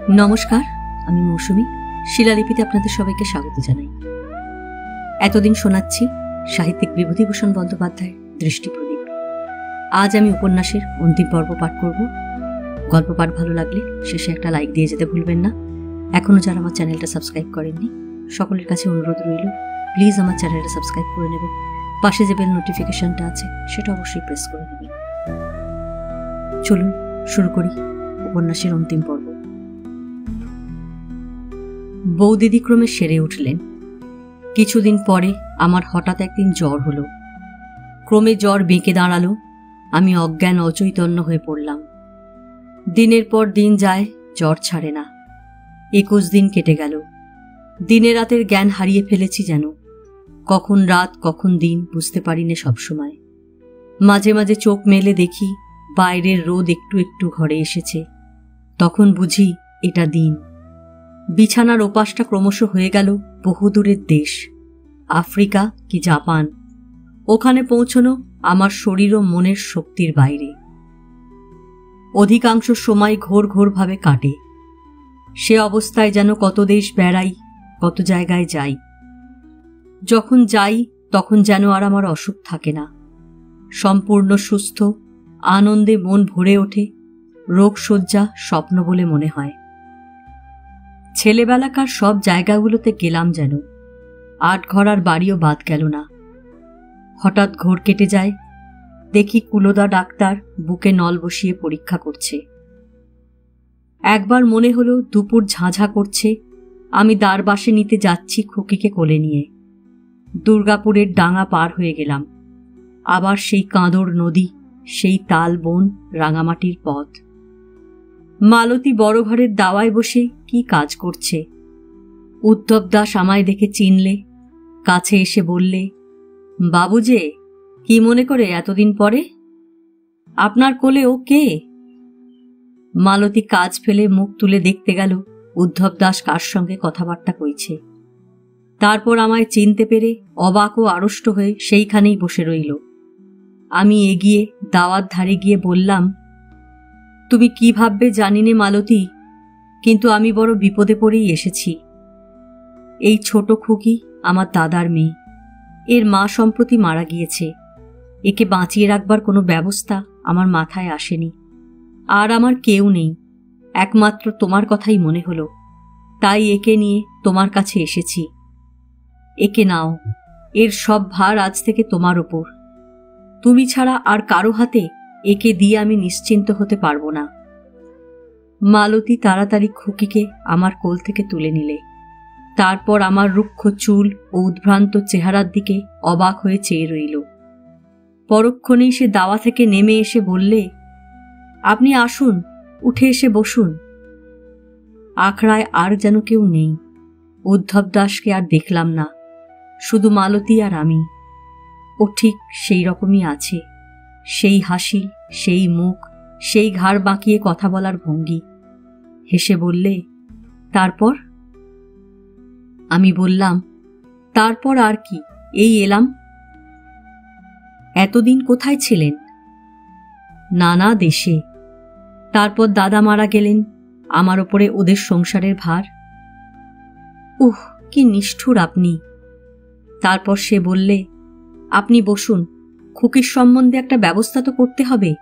নমস্কার, আমি মৌসুমী। শিলালিপিতে আপনাদের সবাইকে স্বাগত জানাই। এতদিন শোনাচ্ছি সাহিত্যিক বিভূতিভূষণ বন্দ্যোপাধ্যায়ের দৃষ্টিপ্রদীপ। আজ আমি উপন্যাসের অন্তিম পর্ব পাঠ করব। গল্প পাঠ ভালো লাগলে শেষে একটা লাইক দিয়ে যেতে ভুলবেন না। এখনও যারা আমার চ্যানেলটা সাবস্ক্রাইব করেননি, সকলের কাছে অনুরোধ রইল, প্লিজ আমার চ্যানেলটা সাবস্ক্রাইব করে নেবেন। পাশে যে বেল নোটিফিকেশনটা আছে সেটা অবশ্যই প্রেস করে নেবেন। চলুন শুরু করি উপন্যাসের অন্তিম পর্ব। বৌদিদি ক্রমে সেরে উঠলেন। কিছুদিন পরে আমার হঠাৎ একদিন জ্বর হলো। ক্রমে জ্বর বেঁকে দাঁড়ালো। আমি অজ্ঞান অচৈতন্য হয়ে পড়লাম। দিনের পর দিন যায়, জ্বর ছাড়ে না। 21 দিন কেটে গেল। দিনে রাতের জ্ঞান হারিয়ে ফেলেছি যেন। কখন রাত কখন দিন বুঝতে পারি না সবসময়। মাঝে মাঝে চোখ মেলে দেখি বাইরের রোদ একটু একটু ঘরে এসেছে। তখন বুঝি এটা দিন। বিছানার ওপাশটা ক্রমশ হয়ে গেল বহুদূরের দেশ, আফ্রিকা কি জাপান। ওখানে পৌঁছনো আমার শরীর ও মনের শক্তির বাইরে। অধিকাংশ সময় ঘোর ঘোরভাবে কাটে। সে অবস্থায় যেন কত দেশ বেড়াই, কত জায়গায় যাই। যখন যাই তখন যেন আর আমার অসুখ থাকে না। সম্পূর্ণ সুস্থ, আনন্দে মন ভরে ওঠে। রোগশয্যা স্বপ্ন বলে মনে হয়। ছেলেবেলাকার সব জায়গাগুলোতে গেলাম যেন। আটঘরার বাড়িও বাদ গেল না। হঠাৎ ঘোর কেটে যায়, দেখি কুলোদা ডাক্তার বুকে নল বসিয়ে পরীক্ষা করছে। একবার মনে হলো দুপুর ঝাঁঝা করছে, আমি দ্বারবাসে নিতে যাচ্ছি খুকিকে কোলে নিয়ে। দুর্গাপুরের ডাঙা পার হয়ে গেলাম। আবার সেই কাঁদর নদী, সেই তাল বন, রাঙামাটির পথ। মালতী বড় ঘরের দাওয়ায় বসে কি কাজ করছে। উদ্ধব দাস আমায় দেখে চিনলে, কাছে এসে বললে, বাবু যে, কি মনে করে এতদিন পরে? আপনার কোলে ও কে? মালতী কাজ ফেলে মুখ তুলে দেখতে গেল উদ্ধব দাস কার সঙ্গে কথাবার্তা কইছে। তারপর আমায় চিনতে পেরে অবাক ও আড়ষ্ট হয়ে সেইখানেই বসে রইল। আমি এগিয়ে দাওয়ার ধারে গিয়ে বললাম, তুমি কি ভাববে জানি নে মালতী, কিন্তু আমি বড় বিপদে পড়েই এসেছি। এই ছোট খুকি আমার দাদার মেয়ে। এর মা সম্প্রতি মারা গিয়েছে। একে বাঁচিয়ে রাখবার কোনো ব্যবস্থা আমার মাথায় আসেনি। আর আমার কেউ নেই, একমাত্র তোমার কথাই মনে হলো। তাই একে নিয়ে তোমার কাছে এসেছি। একে নাও, এর সব ভার আজ থেকে তোমার ওপর। তুমি ছাড়া আর কারো হাতে একে দিয়ে আমি নিশ্চিন্ত হতে পারবো না। মালতী তাড়াতাড়ি খুকিকে আমার কোল থেকে তুলে নিলে। তারপর আমার রুক্ষ চুল ও উদ্ভ্রান্ত চেহারার দিকে অবাক হয়ে চেয়ে রইল। পরক্ষণেই সে দাওয়া থেকে নেমে এসে বললে, আপনি আসুন, উঠে এসে বসুন। আখড়ায় আর যেন কেউ নেই। উদ্ধব দাসকে আর দেখলাম না, শুধু মালতী আর আমি। ও ঠিক সেই রকমই আছে। সেই হাসি, সেই মুখ, সেই ঘাড় বাঁকিয়ে কথা বলার ভঙ্গি। হেসে বললে, তারপর? আমি বললাম, তারপর আর কি, এই এলাম। এতদিন কোথায় ছিলেন? নানা দেশে। তারপর দাদা মারা গেলেন, আমার ওপরে ওদের সংসারের ভার। উহ, কি নিষ্ঠুর আপনি। তারপর সে বললে, আপনি বসুন, খুকির সম্বন্ধে একটা ব্যবস্থা তো করতে হবে।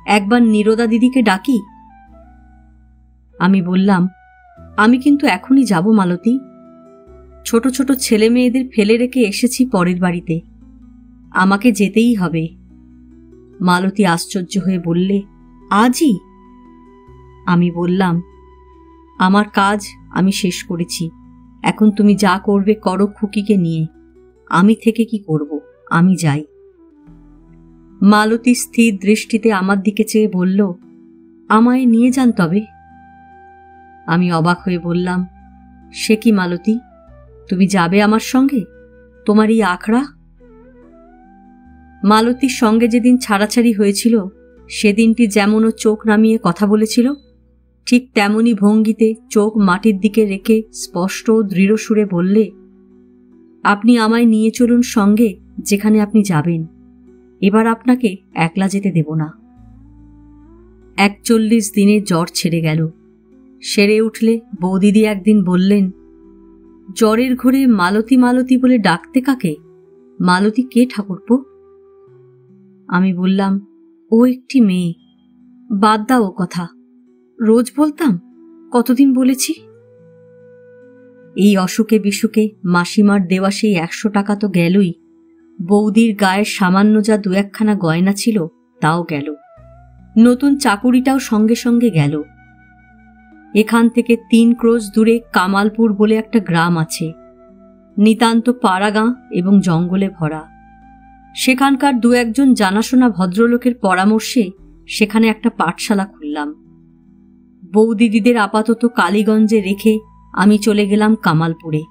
একবার নীরদা দিদিকে ডাকি। আমি বললাম, আমি কিন্তু এখনই যাব মালতী। ছোট ছোট ছেলে মেয়েদের ফেলে রেখে এসেছি পরের বাড়িতে। আমাকে যেতেই হবে। মালতী আশ্চর্য হয়ে বললে, আজই? আমি বললাম, আমার কাজ আমি শেষ করেছি। এখন তুমি যা করবে করো খুকিকে নিয়ে। আমি থেকে কি করব, আমি যাই। মালতী স্থির দৃষ্টিতে আমার দিকে চেয়ে বলল, আমায় নিয়ে যান তবে। আমি অবাক হয়ে বললাম, সে কি মালতী, তুমি যাবে আমার সঙ্গে? তোমার এই আখড়া? মালতীর সঙ্গে যেদিন ছাড়াছাড়ি হয়েছিল, সেদিনটি যেমন ও চোখ নামিয়ে কথা বলেছিল, ঠিক তেমনি ভঙ্গিতে চোখ মাটির দিকে রেখে স্পষ্ট ও দৃঢ় সুরে বললে, আপনি আমায় নিয়ে চলুন সঙ্গে, যেখানে আপনি যাবেন। এবার আপনাকে একলা যেতে দেব না। 41 দিনে জ্বর ছেড়ে গেল। সেরে উঠলে বৌদিদি একদিন বললেন, জ্বরের ঘরে মালতী মালতী বলে ডাকতে কাকে? মালতী কে ঠাকুরপো? আমি বললাম, ও একটি মেয়ে। বাদ দাও ও কথা, রোজ বলতাম, কতদিন বলেছি। এই অসুখে বিসুখে মাসিমার দেওয়া সেই 100 টাকা তো গেলই, বৌদির গায়ের সামান্য যা 2-1খানা গয়না ছিল তাও গেল, নতুন চাকুরিটাও সঙ্গে সঙ্গে গেল। এখান থেকে 3 ক্রোশ দূরে কামালপুর বলে একটা গ্রাম আছে, নিতান্ত পাড়াগাঁ এবং জঙ্গলে ভরা। সেখানকার 2-1জন জানাশোনা ভদ্রলোকের পরামর্শে সেখানে একটা পাঠশালা খুললাম। বৌদিদিদের আপাতত কালীগঞ্জে রেখে আমি চলে গেলাম কামালপুরে।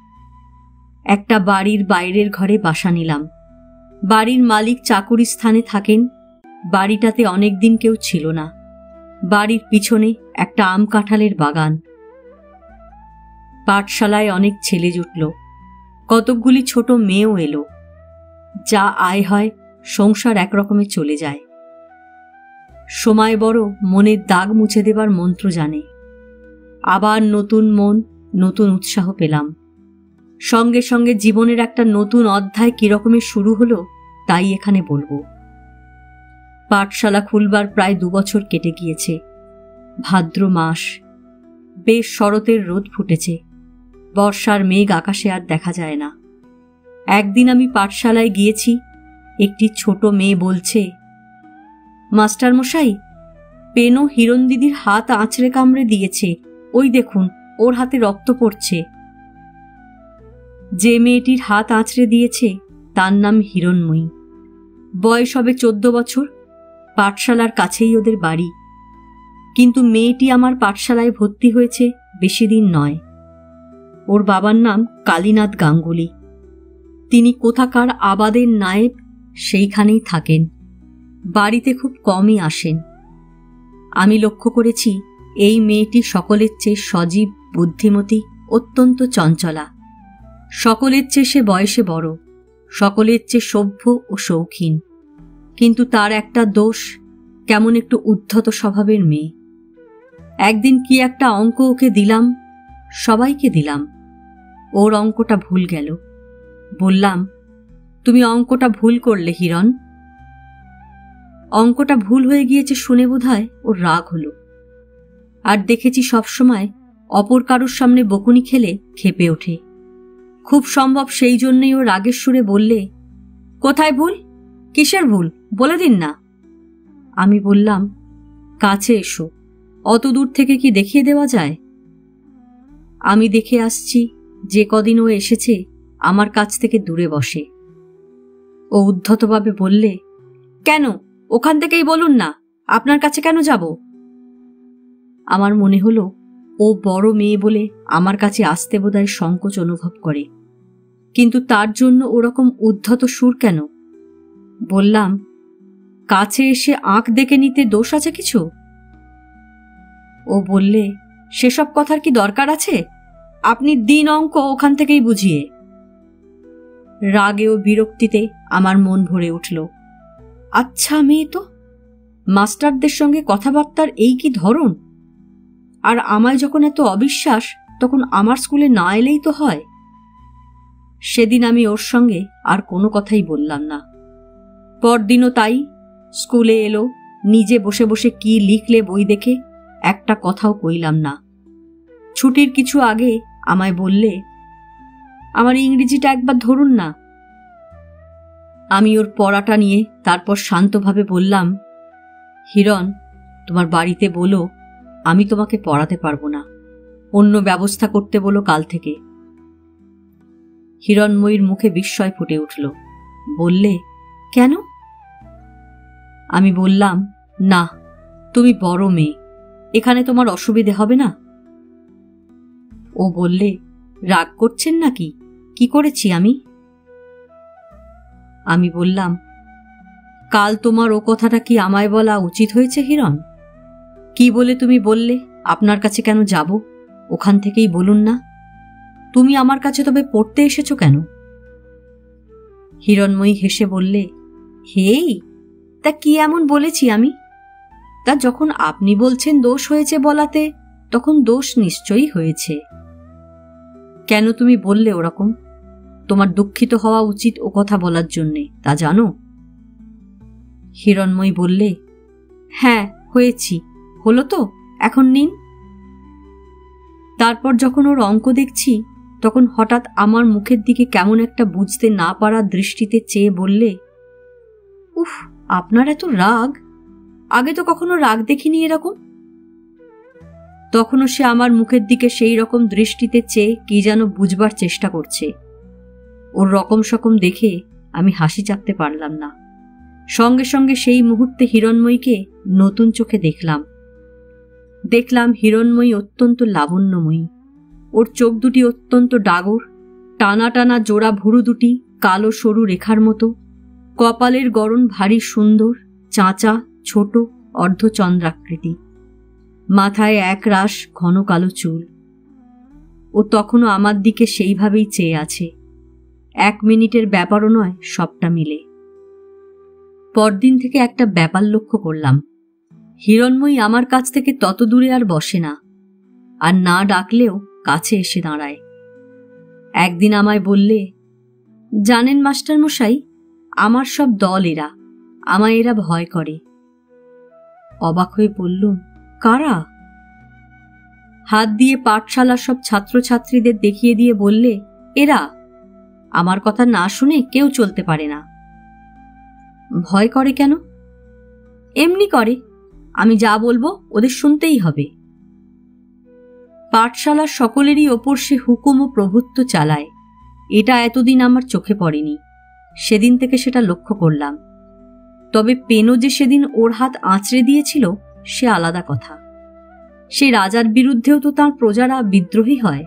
একটা বাড়ির বাইরের ঘরে বাসা নিলাম। বাড়ির মালিক চাকুরি স্থানে থাকেন। বাড়িটাতে অনেকদিন কেউ ছিল না। বাড়ির পিছনে একটা আম কাঁঠালের বাগান। পাঠশালায় অনেক ছেলে জুটল, কতকগুলি ছোট মেয়েও এলো। যা আয় হয় সংসার একরকমে চলে যায়। সময় বড় মনের দাগ মুছে দেবার মন্ত্র জানে। আবার নতুন মন, নতুন উৎসাহ পেলাম। সঙ্গে সঙ্গে জীবনের একটা নতুন অধ্যায় কিরকমে শুরু হলো তাই এখানে বলবো। পাঠশালা খুলবার প্রায় 2 বছর কেটে গিয়েছে। ভাদ্র মাস, বেশ শরতের রোদ ফুটেছে। বর্ষার মেঘ আকাশে আর দেখা যায় না। একদিন আমি পাঠশালায় গিয়েছি, একটি ছোট মেয়ে বলছে, মাস্টার মশাই, পেনও হিরণ দিদির হাত আঁচড়ে কামড়ে দিয়েছে, ওই দেখুন ওর হাতে রক্ত পড়ছে। যে মেয়েটির হাত আঁচড়ে দিয়েছে তার নাম হিরণময়ী। বয়স হবে 14 বছর। পাঠশালার কাছেই ওদের বাড়ি। কিন্তু মেয়েটি আমার পাঠশালায় ভর্তি হয়েছে বেশি দিন নয়। ওর বাবার নাম কালীনাথ গাঙ্গুলি। তিনি কোথাকার আবাদের নায়েব, সেইখানেই থাকেন। বাড়িতে খুব কমই আসেন। আমি লক্ষ্য করেছি এই মেয়েটি সকলের চেয়ে সজীব, বুদ্ধিমতী, অত্যন্ত চঞ্চলা। সকলের চেয়ে সে বয়সে বড়, সকলের চেয়ে সভ্য ও শৌখিন। কিন্তু তার একটা দোষ, কেমন একটু উদ্ধত স্বভাবের মেয়ে। একদিন কি একটা অঙ্ক ওকে দিলাম, সবাইকে দিলাম। ওর অঙ্কটা ভুল গেল। বললাম, তুমি অঙ্কটা ভুল করলে হিরণ। অঙ্কটা ভুল হয়ে গিয়েছে শুনে বোধহয় ওর রাগ হলো। আর দেখেছি সবসময় অপর কারোর সামনে বকুনি খেলে ক্ষেপে ওঠে। খুব সম্ভব সেই জন্যই ও রাগের সুরে বললে, কোথায় ভুল? কিসের ভুল বলে দিন না। আমি বললাম, কাছে এসো, অত দূর থেকে কি দেখিয়ে দেওয়া যায়? আমি দেখে আসছি যে কদিন ও এসেছে আমার কাছ থেকে দূরে বসে। ও উদ্ধতভাবে বললে, কেন, ওখান থেকেই বলুন না, আপনার কাছে কেন যাব? আমার মনে হলো ও বড় মেয়ে বলে আমার কাছে আসতে বোধহয় সংকোচ অনুভব করে। কিন্তু তার জন্য ওরকম উদ্ধত সুর কেন? বললাম, কাছে এসে আঁক দেখে নিতে দোষ আছে কিছু? ও বললে, সেসব কথার কি দরকার আছে? আপনি দিন অঙ্ক ওখান থেকেই বুঝিয়ে। রাগে ও বিরক্তিতে আমার মন ভরে উঠল। আচ্ছা মেয়ে তো, মাস্টারদের সঙ্গে কথাবার্তার এই কি ধরন? আর আমায় যখন এত অবিশ্বাস, তখন আমার স্কুলে না এলেই তো হয়। সেদিন আমি ওর সঙ্গে আর কোনো কথাই বললাম না। পরদিনও তাই। স্কুলে এলো, নিজে বসে বসে কি লিখলে বই দেখে, একটা কথাও কইলাম না। ছুটির কিছু আগে আমায় বললে, আমার ইংরেজিটা একবার ধরুন না। আমি ওর পড়াটা নিয়ে তারপর শান্তভাবে বললাম, হিরণ, তোমার বাড়িতে বলো আমি তোমাকে পড়াতে পারবো না, অন্য ব্যবস্থা করতে বলো কাল থেকে। হিরণময়ীর মুখে বিস্ময় ফুটে উঠল। বললে, কেন? আমি বললাম, না, তুমি বড় মেয়ে, এখানে তোমার অসুবিধে হবে না। ও বললে, রাগ করছেন নাকি? কি করেছি আমি? আমি বললাম, কাল তোমার ও কথাটা কি আমায় বলা উচিত হয়েছে হিরণ? কি বলে তুমি বললে আপনার কাছে কেন যাব? ওখান থেকেই বলুন না। তুমি আমার কাছে তবে পড়তে এসেছো কেন? হিরণময়ী হেসে বললে, হেই, তা কি এমন বলেছি আমি? তা যখন আপনি বলছেন দোষ হয়েছে বলাতে, তখন দোষ নিশ্চয়ই হয়েছে। কেন তুমি বললে ওরকম? তোমার দুঃখিত হওয়া উচিত ও কথা বলার জন্যে, তা জানো? হিরণময়ী বললে, হ্যাঁ হয়েছি, হলো তো, এখন নিন। তারপর যখন ওর অঙ্ক দেখছি তখন হঠাৎ আমার মুখের দিকে কেমন একটা বুঝতে না পারার দৃষ্টিতে চেয়ে বললে, উফ, আপনার এত রাগ! আগে তো কখনো রাগ দেখিনি এরকম। তখনও সে আমার মুখের দিকে সেই রকম দৃষ্টিতে চেয়ে কি যেন বুঝবার চেষ্টা করছে। ওর রকম সকম দেখে আমি হাসি চাপতে পারলাম না। সঙ্গে সঙ্গে সেই মুহূর্তে হিরণময়ীকে নতুন চোখে দেখলাম হিরণময়ী অত্যন্ত লাবণ্যময়ী। ওর চোখ দুটি অত্যন্ত ডাগর, টানা টানা জোড়া ভুরু দুটি কালো সরু রেখার মতো, কপালের গড়ন ভারী সুন্দর, চাঁচা, ছোট, অর্ধচন্দ্রাকৃতি, মাথায় একরাশ ঘন কালো চুল। ও তখনও আমার দিকে সেইভাবেই চেয়ে আছে। 1 মিনিটের ব্যাপারও নয়, সবটা মিলে। পরদিন থেকে একটা ব্যাপার লক্ষ্য করলাম, হিরণময়ী আমার কাছ থেকে তত দূরে আর বসে না, আর না ডাকলেও কাছে এসে দাঁড়ায়। একদিন আমায় বললে, জানেন মাস্টার মশাই, আমার সব দল এরা, আমায় এরা ভয় করে। অবাক হয়ে বললুম, কারা? হাত দিয়ে পাঠশালার সব ছাত্রছাত্রীদের দেখিয়ে দিয়ে বললে, এরা। আমার কথা না শুনে কেউ চলতে পারে না। ভয় করে কেন? এমনি করে, আমি যা বলবো ওদের শুনতেই হবে। পাঠশালার সকলেরই ওপর সে হুকুম ও প্রভুত্ব চালায়, এটা এতদিন আমার চোখে পড়েনি। সেদিন থেকে সেটা লক্ষ্য করলাম। তবে পেনও যে সেদিন ওর হাত আঁচড়ে দিয়েছিল সে আলাদা কথা। সে রাজার বিরুদ্ধেও তো তার প্রজারা বিদ্রোহী হয়।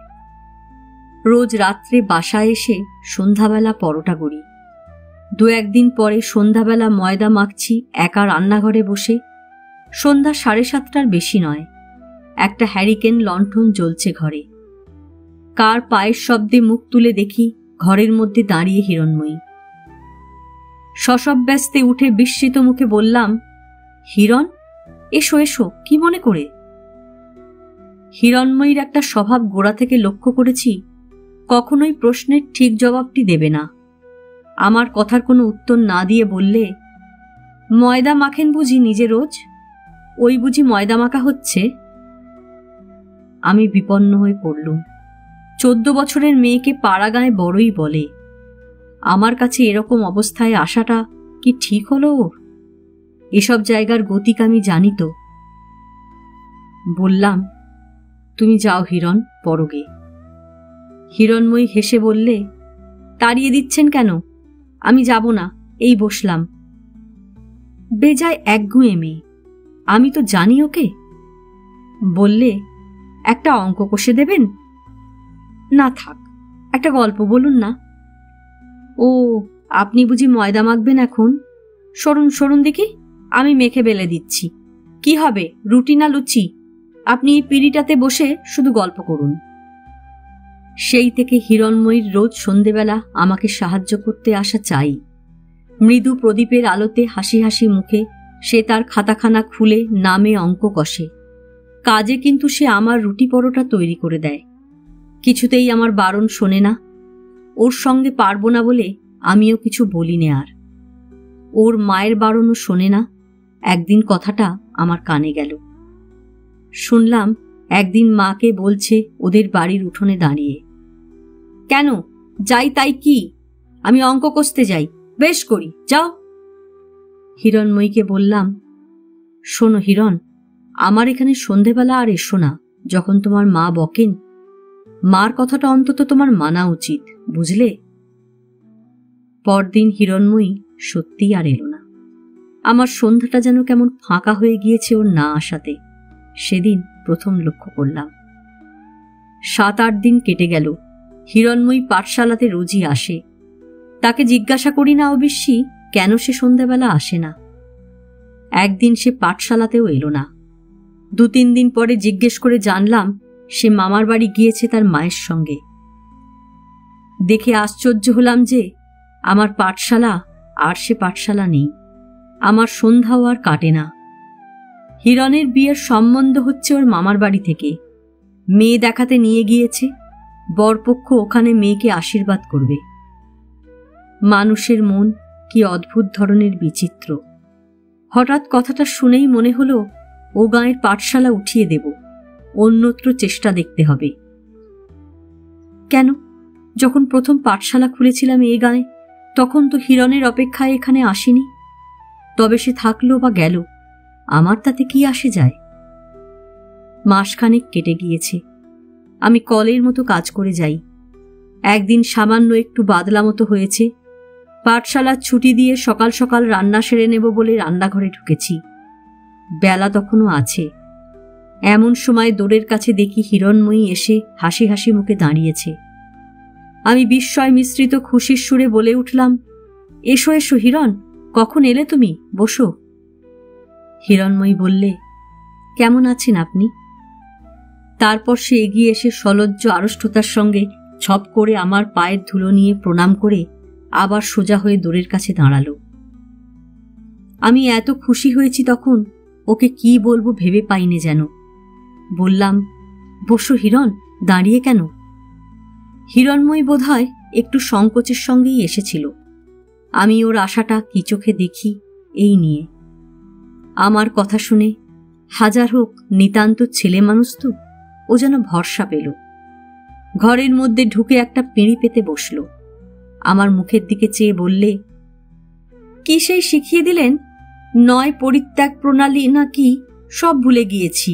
রোজ রাত্রে বাসায় এসে সন্ধ্যাবেলা পরোটা গড়ি। 2-1 দিন পরে সন্ধ্যাবেলা ময়দা মাখছি একা রান্নাঘরে বসে। সন্ধ্যা 7:30টার বেশি নয়। একটা হ্যারিকেন লণ্ঠন জ্বলছে ঘরে। কার পায়ের শব্দে মুখ তুলে দেখি ঘরের মধ্যে দাঁড়িয়ে হিরণময়ী। শশব্যস্তে উঠে বিস্মিত মুখে বললাম, হিরণ, এসো এসো, কি মনে করে? হিরণময়ীর একটা স্বভাব গোড়া থেকে লক্ষ্য করেছি, কখনোই প্রশ্নের ঠিক জবাবটি দেবে না। আমার কথার কোনো উত্তর না দিয়ে বললে, ময়দা মাখেন বুঝি নিজে রোজ? ওই বুঝি ময়দা মাখা হচ্ছে? আমি বিপন্ন হয়ে পড়লুম। 14 বছরের মেয়েকে পাড়া গাঁয়ে বড়ই বলে। আমার কাছে এরকম অবস্থায় আসাটা কি ঠিক হলো ওর? এসব জায়গার গতিক আমি জানি তো। বললাম, তুমি যাও হিরণ, পরগে। হিরণময়ী হেসে বললে, তাড়িয়ে দিচ্ছেন কেন? আমি যাব না, এই বসলাম। বেজায় একগুঁয়ে মেয়ে, আমি তো জানি ওকে। বললে, একটা অঙ্ক কষে দেবেন? না থাক, একটা গল্প বলুন না। ও, আপনি বুঝি ময়দা মাখবেন এখন? সরুন সরুন দেখি, আমি মেখে বেলে দিচ্ছি। কি হবে, রুটি না লুচি? আপনি এই পিঁড়িটাতে বসে শুধু গল্প করুন। সেই থেকে হিরণময়ীর রোজ সন্ধেবেলা আমাকে সাহায্য করতে আসা চাই। মৃদু প্রদীপের আলোতে হাসি হাসি মুখে সে তার খাতাখানা খুলে নামে অঙ্ক কষে। কাজে কিন্তু সে আমার রুটি পরোটা তৈরি করে দেয়। কিছুতেই আমার বারণ শোনে না। ওর সঙ্গে পারবো না বলে আমিও কিছু বলি নে আর। ওর মায়ের বারণও শোনে না। একদিন কথাটা আমার কানে গেল। শুনলাম একদিন মাকে বলছে ওদের বাড়ির উঠোনে দাঁড়িয়ে, কেন যাই তাই কি? আমি অঙ্ক কষতে যাই, বেশ করি, যাও। হিরণময়ীকে বললাম, শোনো হিরণ, আমার এখানে সন্ধেবেলা আর এসো না। যখন তোমার মা বকেন, মার কথাটা অন্তত তোমার মানা উচিত, বুঝলে? পরদিন হিরণময়ী সত্যিই আর এলো না। আমার সন্ধ্যাটা যেন কেমন ফাঁকা হয়ে গিয়েছে ওর না আসাতে। সেদিন প্রথম লক্ষ্য করলাম। 7-8 দিন কেটে গেল। হিরণময়ী পাঠশালাতে রোজই আসে। তাকে জিজ্ঞাসা করি না অবশ্যই কেন সে সন্ধ্যাবেলা আসে না। একদিন সে পাঠশালাতেও এলো না। 2-3 দিন পরে জিজ্ঞেস করে জানলাম সে মামার বাড়ি গিয়েছে তার মায়ের সঙ্গে। দেখে আশ্চর্য হলাম যে আমার পাঠশালা আর সে পাঠশালা নেই। আমার সন্ধ্যাও আর কাটে না। হিরণের বিয়ের সম্বন্ধ হচ্ছে ওর মামার বাড়ি থেকে, মেয়ে দেখাতে নিয়ে গিয়েছে, বরপক্ষ ওখানে মেয়েকে আশীর্বাদ করবে। মানুষের মন কি অদ্ভুত ধরনের বিচিত্র। হঠাৎ কথাটা শুনেই মনে হলো ও গাঁয়ের পাঠশালা উঠিয়ে দেব, অন্যত্র চেষ্টা দেখতে হবে। কেন, যখন প্রথম পাঠশালা খুলেছিলাম এ গাঁয়ে, তখন তো হিরণের অপেক্ষায় এখানে আসেনি। তবে সে থাকলো বা গেল, আমার তাতে কি আসে যায়? মাসখানেক কেটে গিয়েছে। আমি কলের মতো কাজ করে যাই। একদিন সামান্য একটু বাদলা মতো হয়েছে। পাঠশালার ছুটি দিয়ে সকাল সকাল রান্না সেরে নেব বলে রান্নাঘরে ঢুকেছি। বেলা তখনও আছে। এমন সময় দোরের কাছে দেখি হিরণময়ী এসে হাসি হাসি মুখে দাঁড়িয়েছে। আমি বিস্ময় মিশ্রিত খুশির সুরে বলে উঠলাম, এসো এসো হিরণ, কখন এলে তুমি? বসো। হিরণময়ী বললে, কেমন আছেন আপনি? তারপর সে এগিয়ে এসে সলজ্জ আড়ষ্টতার সঙ্গে ছপ করে আমার পায়ের ধুলো নিয়ে প্রণাম করে আবার সোজা হয়ে দোরের কাছে দাঁড়ালো। আমি এত খুশি হয়েছি তখন, ওকে কি বলবো ভেবে পাইনে যেন। বললাম, বসো হিরণ, দাঁড়িয়ে কেন? হিরণময়ী বোধহয় একটু সংকোচের সঙ্গেই এসেছিল। আমি ওর আশাটা কি চোখে দেখি এই নিয়ে। আমার কথা শুনে, হাজার হোক নিতান্ত ছেলে মানুষ তো, ও যেন ভরসা পেল। ঘরের মধ্যে ঢুকে একটা পিঁড়ি পেতে বসল। আমার মুখের দিকে চেয়ে বললে, কি সেই শিখিয়ে দিলেন? নয় পরিত্যাগ প্রণালী নাকি সব ভুলে গিয়েছি।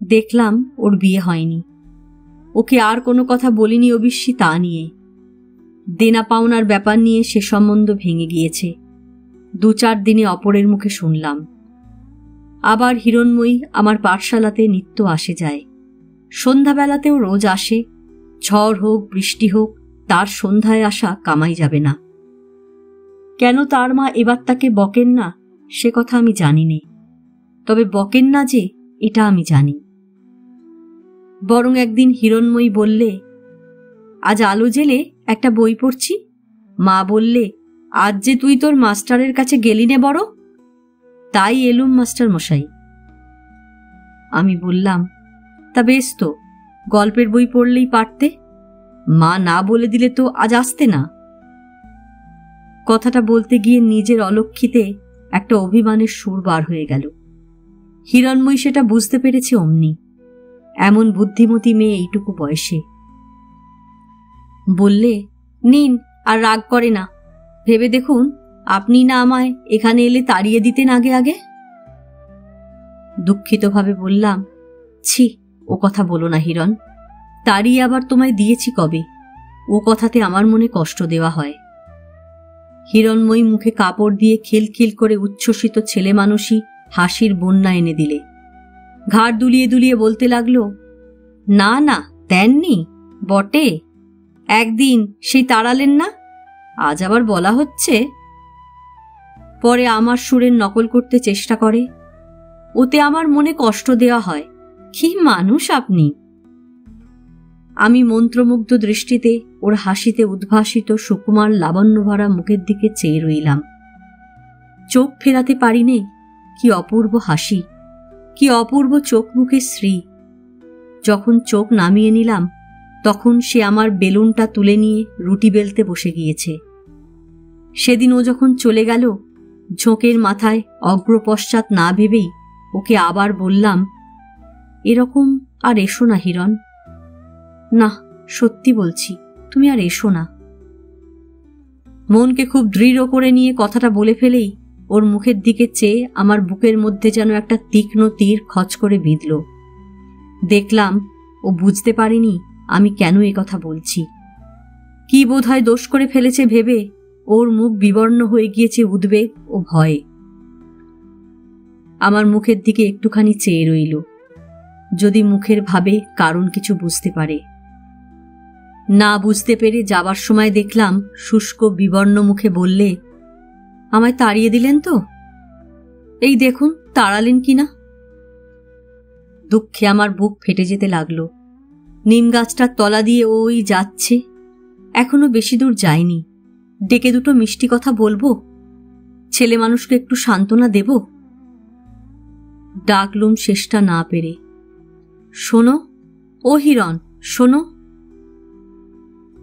দেখলাম ওর বিয়ে হয়নি। ওকে আর কোনো কথা বলিনি অবশ্যই তা নিয়ে। দেনা পাওনার ব্যাপার নিয়ে সে সম্বন্ধ ভেঙে গিয়েছে। 2-4 দিনে অপরের মুখে শুনলাম। আবার হিরণময়ী আমার পাঠশালাতে নিত্য আসে যায়। সন্ধ্যাবেলাতেও রোজ আসে। ঝড় হোক বৃষ্টি হোক, তার সন্ধ্যায় আসা কামাই যাবে না। কেন তার মা এবার তাকে বকেন না সে কথা আমি জানি নে, তবে বকেন না যে এটা আমি জানি। বরং একদিন হিরণময়ী বললে, আজ আলো জেলে একটা বই পড়ছি। মা বললে, আজ যে তুই তোর মাস্টারের কাছে গেলি নে বড়? তাই এলুম মাস্টার মশাই। আমি বললাম, তা বেশ তো, গল্পের বই পড়লেই পারতে। মা না বলে দিলে তো আজ আসতে না। কথাটা বলতে গিয়ে নিজের অলক্ষিতে একটা অভিমানের সুর বার হয়ে গেল। হিরণময়ী সেটা বুঝতে পেরেছে অমনি। এমন বুদ্ধিমতী মেয়ে এইটুকু বয়সে। বললে, নিন, আর রাগ করে না। ভেবে দেখুন, আপনি না আমায় এখানে এলে তাড়িয়ে দিতেন আগে আগে। দুঃখিতভাবে বললাম, ছি, ও কথা বলো না হিরণ। তাড়িয়ে আবার তোমায় দিয়েছি কবে? ও কথাতে আমার মনে কষ্ট দেওয়া হয়। হিরণময়ী মুখে কাপড় দিয়ে খিলখিল করে উচ্ছ্বসিত ছেলে মানুষই হাসির বন্যা এনে দিলে। ঘাড় দুলিয়ে দুলিয়ে বলতে লাগলো, না না, দেননি বটে। একদিন সেই তাড়ালেন না, আজ আবার বলা হচ্ছে। পরে আমার সুরের নকল করতে চেষ্টা করে। ওতে আমার মনে কষ্ট দেওয়া হয়। কি মানুষ আপনি! আমি মন্ত্রমুগ্ধ দৃষ্টিতে ওর হাসিতে উদ্ভাসিত সুকুমার লাবণ্যভরা মুখের দিকে চেয়ে রইলাম। চোখ ফেরাতে পারি নে। কি অপূর্ব হাসি, কি অপূর্ব চোখ মুখে শ্রী। যখন চোখ নামিয়ে নিলাম, তখন সে আমার বেলুনটা তুলে নিয়ে রুটি বেলতে বসে গিয়েছে। সেদিন ও যখন চলে গেল, ঝোঁকের মাথায় অগ্রপশ্চাৎ না ভেবেই ওকে আবার বললাম, এরকম আর এসো না হিরণ। না, সত্যি বলছি, তুমি আর এসো না। মনকে খুব দৃঢ় করে নিয়ে কথাটা বলে ফেলেই ওর মুখের দিকে চেয়ে আমার বুকের মধ্যে যেন একটা তীক্ষ্ণ তীর খচ করে বিঁধল। দেখলাম ও বুঝতে পারেনি আমি কেন এ কথা বলছি। কি বোধহয় দোষ করে ফেলেছে ভেবে ওর মুখ বিবর্ণ হয়ে গিয়েছে উদ্বেগ ও ভয়ে। আমার মুখের দিকে একটুখানি চেয়ে রইল, যদি মুখের ভাবে কারণ কিছু বুঝতে পারে। না বুঝতে পেরে যাবার সময় দেখলাম শুষ্ক বিবর্ণ মুখে বললে, আমায় তাড়িয়ে দিলেন তো? এই দেখুন তাড়ালেন কিনা। দুঃখে আমার বুক ফেটে যেতে লাগলো। নিম গাছটার তলা দিয়ে ওই যাচ্ছে, এখনো বেশি দূর যায়নি। ডেকে দুটো মিষ্টি কথা বলবো, ছেলে মানুষকে একটু সান্ত্বনা দেব। ডাকলুম শেষটা না পেরে। শোনো, ও হিরণ, শোনো।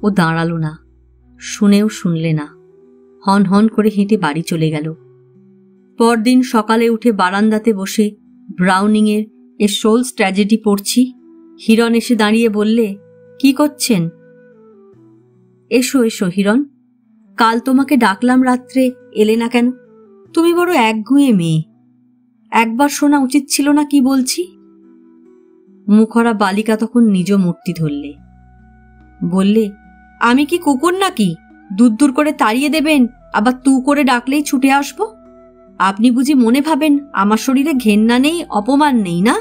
ও দাঁড়ালো না, শুনেও শুনলে না, হন হন করে হেঁটে বাড়ি চলে গেল। পরদিন সকালে উঠে বারান্দাতে বসে ব্রাউনিংয়ের এ সোলস ট্র্যাজেডি পড়ছি। হিরণ এসে দাঁড়িয়ে বললে, কি করছেন? এসো এসো হিরণ, কাল তোমাকে ডাকলাম রাত্রে, এলে না কেন? তুমি বড় একগুঁয়ে মেয়ে, একবার শোনা উচিত ছিল না কি বলছি? মুখরা বালিকা তখন নিজ মূর্তি ধরলে, বললে, আমি কি কুকুর নাকি দূর দূর করে তাড়িয়ে দেবেন, আবার তু করে ডাকলেই ছুটে আসব? আপনি বুঝি মনে ভাবেন আমার শরীরে ঘেন্না নেই, অপমান নেই না?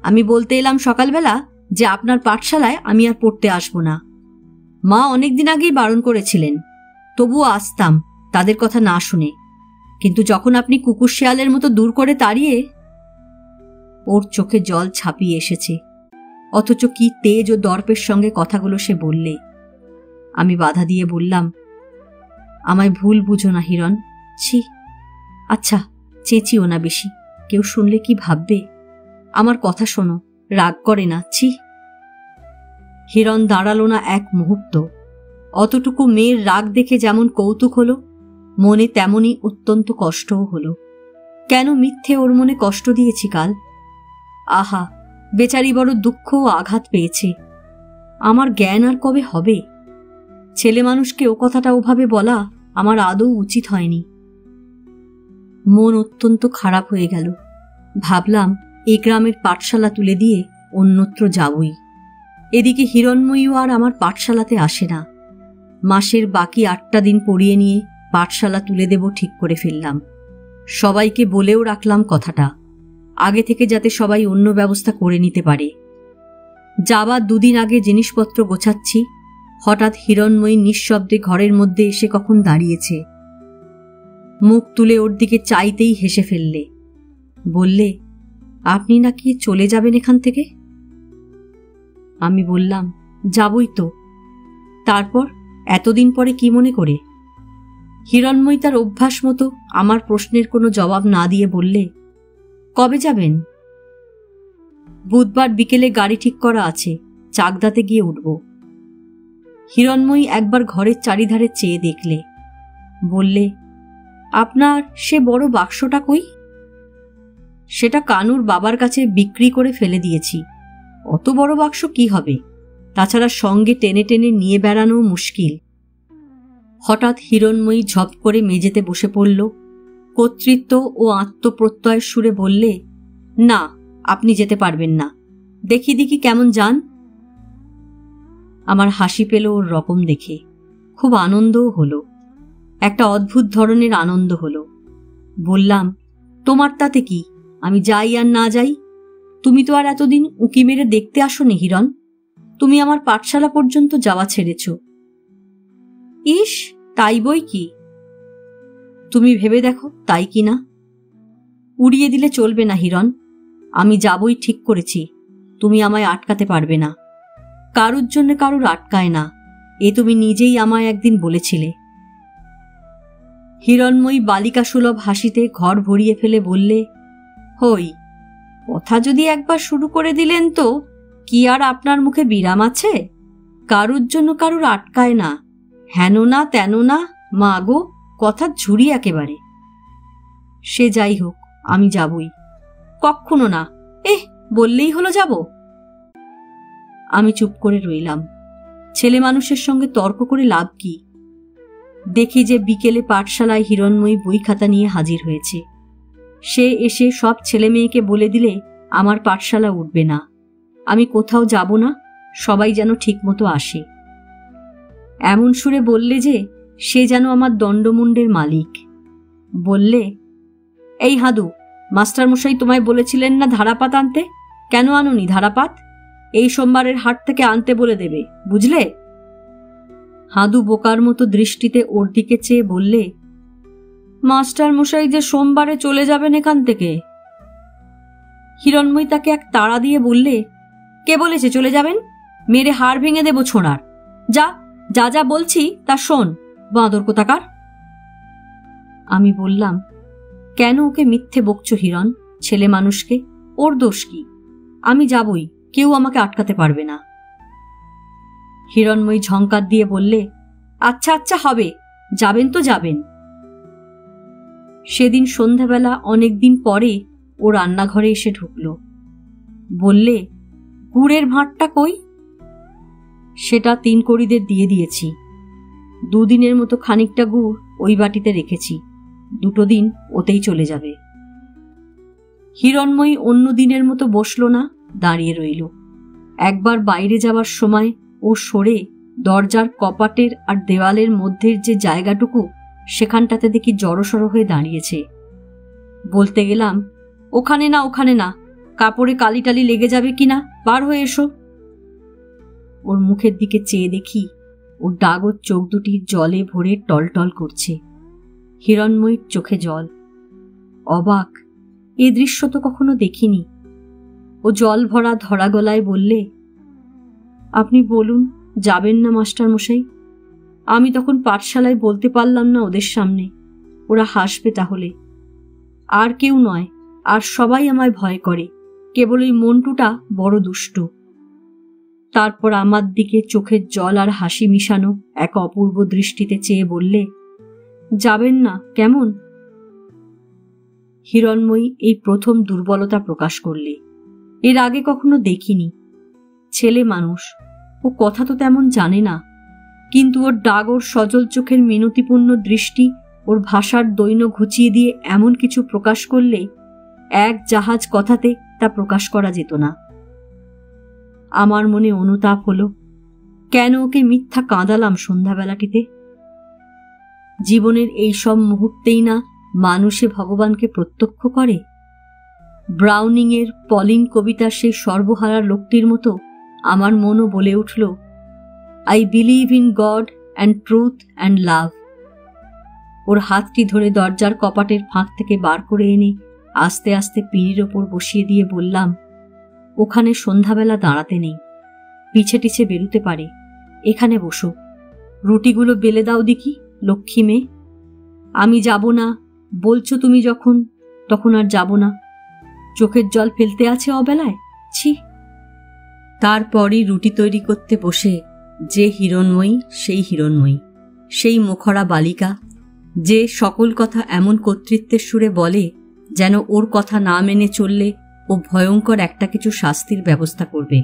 আমি বলতে এলাম সকালবেলা যে আপনার পাঠশালায় আমি আর পড়তে আসব না। মা অনেকদিন আগেই বারণ করেছিলেন, তবুও আসতাম তাদের কথা না শুনে, কিন্তু যখন আপনি কুকুর শেয়ালের মতো দূর করে তাড়িয়ে। ওর চোখে জল ছাপিয়ে এসেছে, অথচ কি তেজ ও দর্পের সঙ্গে কথাগুলো সে বললে। আমি বাধা দিয়ে বললাম, আমায় ভুল বুঝো না হিরণ, ছি। আচ্ছা, চেঁচিও না বেশি, কেউ শুনলে কি ভাববে? আমার কথা শোনো, রাগ করে না, ছি। হিরণ দাঁড়ালো না এক মুহূর্ত। অতটুকু মেয়ের রাগ দেখে যেমন কৌতুক হলো, মনে তেমনি অত্যন্ত কষ্টও হলো। কেন মিথ্যে ওর মনে কষ্ট দিয়েছি কাল? আহা, বেচারি বড় দুঃখ ও আঘাত পেয়েছে। আমার জ্ঞান আর কবে হবে? ছেলে মানুষকে ও কথাটা ওভাবে বলা আমার আদৌ উচিত হয়নি। মন অত্যন্ত খারাপ হয়ে গেল। ভাবলাম এই গ্রামের পাঠশালা তুলে দিয়ে অন্যত্র যাবই। এদিকে হিরণময়ীও আর আমার পাঠশালাতে আসে না। মাসের বাকি 8টা দিন পড়িয়ে নিয়ে পাঠশালা তুলে দেব ঠিক করে ফেললাম। সবাইকে বলেও রাখলাম কথাটা, আগে থেকে যাতে সবাই অন্য ব্যবস্থা করে নিতে পারে। যাবার 2 দিন আগে জিনিসপত্র গোছাচ্ছি, হঠাৎ হিরণময়ী নিঃশব্দে ঘরের মধ্যে এসে কখন দাঁড়িয়েছে। মুখ তুলে ওর দিকে চাইতেই হেসে ফেললে, বললে, আপনি নাকি চলে যাবেন এখান থেকে? আমি বললাম, যাবই তো। তারপর এতদিন পরে কি মনে করে? হিরণময়ী তার অভ্যাস মতো আমার প্রশ্নের কোনো জবাব না দিয়ে বললে, কবে যাবেন? বুধবার বিকেলে গাড়ি ঠিক করা আছে, চাকদাতে গিয়ে উঠব। হিরণময়ী একবার ঘরের চারিধারে চেয়ে দেখলে, বললে, আপনার সে বড় বাক্সটা কই? সেটা কানুর বাবার কাছে বিক্রি করে ফেলে দিয়েছি। অত বড় বাক্স কি হবে? তাছাড়া সঙ্গে টেনে টেনে নিয়ে বেড়ানো মুশকিল। হঠাৎ হিরণময়ী ঝপ করে মেঝেতে বসে পড়ল, কর্তৃত্ব ও আত্মপ্রত্যয়ের সুরে বললে, না, আপনি যেতে পারবেন না, দেখি দেখি কেমন যান। আমার হাসি পেল ওর রকম দেখে, খুব আনন্দও হলো, একটা অদ্ভুত ধরনের আনন্দ হলো। বললাম, তোমার তাতে কি, আমি যাই আর না যাই? তুমি তো আর এতদিন উঁকি মেরে দেখতে আসোনি হিরণ, তুমি আমার পাঠশালা পর্যন্ত যাওয়া ছেড়েছ। ইস, তাই বই কি? তুমি ভেবে দেখো তাই কি না। উড়িয়ে দিলে চলবে না হিরণ, আমি যাবই ঠিক করেছি, তুমি আমায় আটকাতে পারবে না। কারুর জন্য কারুর আটকায় না, এ তুমি নিজেই আমায় একদিন বলেছিলে। হিরণময়ী বালিকা সুলভ হাসিতে ঘর ভরিয়ে ফেলে বললে, হই, কথা যদি একবার শুরু করে দিলেন তো কি আর আপনার মুখে বিরাম আছে? কারুর জন্য কারুর আটকায় না, হেন না তেন না, মা গো, কথার ঝুড়ি একেবারে। সে যাই হোক, আমি যাবই। কক্ষনো না, বললেই হলো যাব। আমি চুপ করে রইলাম। ছেলে মানুষের সঙ্গে তর্ক করে লাভ কি? দেখি যে বিকেলে পাঠশালায় হিরণময়ী বই খাতা নিয়ে হাজির হয়েছে। সে এসে সব ছেলে মেয়েকে বলে দিলে আমার পাঠশালা উঠবে না, আমি কোথাও যাব না, সবাই যেন ঠিকমতো আসে। এমন সুরে বললে যে সে যেন আমার দণ্ডমুণ্ডের মালিক। বললে, এই হাদু, মাস্টারমশাই তোমায় বলেছিলেন না ধারাপাত আনতে? কেন আনোনি ধারাপাত? এই সোমবারের হাট থেকে আনতে বলে দেবে, বুঝলে? হাদু বোকার মতো দৃষ্টিতে ওর দিকে চেয়ে বললে, মাস্টারমশাই যে সোমবারে চলে যাবেন এখান থেকে। হিরণময়ী তাকে এক তাড়া দিয়ে বললে, কে বলেছে চলে যাবেন? মেরে হাড় ভেঙে দেব ছোঁড়ার। যা যা যা বলছি তা শোন, বাঁদর কোথাকার। আমি বললাম, কেন ওকে মিথ্যে বকছো হিরণ? ছেলে মানুষকে, ওর দোষ কি? আমি যাবই, কেউ আমাকে আটকাতে পারবে না। হিরণময়ী ঝংকার দিয়ে বললে, আচ্ছা আচ্ছা হবে, যাবেন তো যাবেন। সেদিন সন্ধ্যাবেলা অনেকদিন পরে ও রান্নাঘরে এসে ঢুকল। বললে, গুড়ের ভাঁড়টা কই? সেটা 3 কড়িদের দিয়ে দিয়েছি। 2 দিনের মতো খানিকটা গুড় ওই বাটিতে রেখেছি, 2 দিন ওতেই চলে যাবে। হিরণময়ী অন্য দিনের মতো বসল না, দাঁড়িয়ে রইল। একবার বাইরে যাবার সময় ও সরে দরজার কপাটের আর দেওয়ালের মধ্যের যে জায়গাটুকু, সেখানটাতে দেখি জড়সড় হয়ে দাঁড়িয়েছে। বলতে গেলাম, ওখানে না ওখানে না, কাপড়ে কালি টালি লেগে যাবে কিনা, বার হয়ে এসো। ওর মুখের দিকে চেয়ে দেখি ওর ডাগর চোখ দুটি জলে ভরে টলটল করছে। হিরণময়ীর চোখে জল। অবাক, এ দৃশ্য তো কখনো দেখিনি। ও জল ভরা ধরা গলায় বললে, আপনি বলুন, যাবেন না মাস্টার মশাই? আমি তখন পাঠশালায় বলতে পারলাম না ওদের সামনে, ওরা হাসবে তাহলে। আর কেউ নয়, আর সবাই আমায় ভয় করে, কেবল ওই মন্টুটা বড় দুষ্টু। তারপর আমার দিকে চোখের জল আর হাসি মিশানো এক অপূর্ব দৃষ্টিতে চেয়ে বললে, যাবেন না কেমন? হিরণময়ী এই প্রথম দুর্বলতা প্রকাশ করলে। এর আগে কখনো দেখিনি। ছেলে মানুষ, ও কথা তো তেমন জানে না, কিন্তু ওর ডাগর সজল চোখের মিনতিপূর্ণ দৃষ্টি ওর ভাষার দৈন্য ঘুচিয়ে দিয়ে এমন কিছু প্রকাশ করলে এক জাহাজ কথাতে তা প্রকাশ করা যেত না। আমার মনে অনুতাপ হলো, কেন ওকে মিথ্যা কাঁদালাম সন্ধ্যাবেলাটিতে? জীবনের এই সব মুহূর্তেই না মানুষে ভগবানকে প্রত্যক্ষ করে। ব্রাউনিং এর পলিং কবিতার সেই সর্বহারা লোকটির মতো আমার মনও বলে উঠল, I believe in God and truth and love. ওর হাতটি ধরে দরজার কপাটের ফাঁক থেকে বার করে এনে আস্তে আস্তে পিঁড়ির ওপর বসিয়ে দিয়ে বললাম, ওখানে সন্ধ্যাবেলা দাঁড়াতে নেই, পিছে টিছে বেরুতে পারে, এখানে বসো। রুটিগুলো বেলে দাও দেখি, লক্ষ্মী মেয়ে। আমি যাব না বলছো তুমি যখন, তখন আর যাব না। চোখের জল ফেলতে আছে অবেলায়, ছি। তারপরই রুটি তৈরি করতে বসে যে হিরণময়ী সেই হিরণময়ী, সেই মুখরা বালিকা, যে সকল কথা এমন কর্তৃত্বের সুরে বলে যেন ওর কথা না মেনে চললে ও ভয়ঙ্কর একটা কিছু শাস্তির ব্যবস্থা করবে।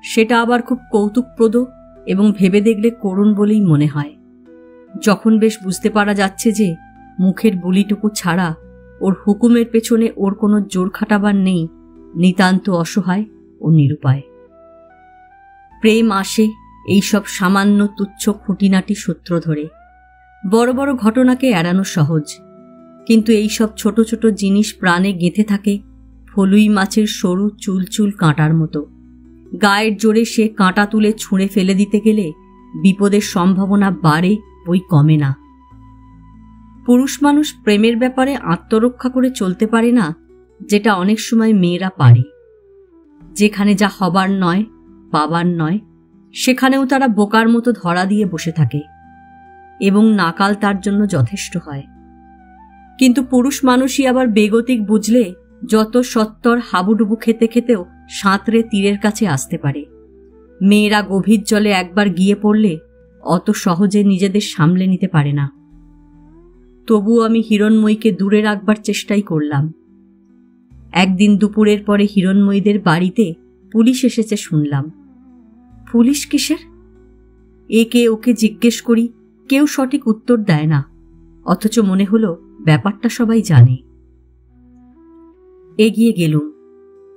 সেটা আবার খুব কৌতুকপ্রদ এবং ভেবে দেখলে করুণ বলেই মনে হয়। যখন বেশ বুঝতে পারা যাচ্ছে যে মুখের বুলিটুকু ছাড়া ওর হুকুমের পেছনে ওর কোনো জোর খাটাবার নেই, নিতান্ত অসহায় ও নিরুপায়। প্রেম আসে এইসব সামান্য তুচ্ছ খুঁটিনাটি সূত্র ধরে। বড় বড় ঘটনাকে এড়ানো সহজ, কিন্তু এইসব ছোট ছোট জিনিস প্রাণে গেঁথে থাকে ফলুই মাছের সরু চুল চুল কাঁটার মতো। গায়ের জোরে সে কাঁটা তুলে ছুঁড়ে ফেলে দিতে গেলে বিপদের সম্ভাবনা বাড়ে, বই কমে না। পুরুষ মানুষ প্রেমের ব্যাপারে আত্মরক্ষা করে চলতে পারে না, যেটা অনেক সময় মেয়েরা পারে। যেখানে যা হবার নয়, পাবার নয়, সেখানেও তারা বোকার মতো ধরা দিয়ে বসে থাকে এবং নাকাল তার জন্য যথেষ্ট হয়। কিন্তু পুরুষ মানুষই আবার বেগতিক বুঝলে যত সত্তর হাবুডুবু খেতে খেতেও সাঁতরে তীরের কাছে আসতে পারে। মেয়েরা গভীর জলে একবার গিয়ে পড়লে অত সহজে নিজেদের সামলে নিতে পারে না। তবুও আমি হিরণময়ীকে দূরে রাখবার চেষ্টাই করলাম। একদিন দুপুরের পরে হিরণময়ীদের বাড়িতে পুলিশ এসেছে শুনলাম। পুলিশ কিসের? একে ওকে জিজ্ঞেস করি, কেউ সঠিক উত্তর দেয় না, অথচ মনে হলো ব্যাপারটা সবাই জানে। এগিয়ে গেলুম।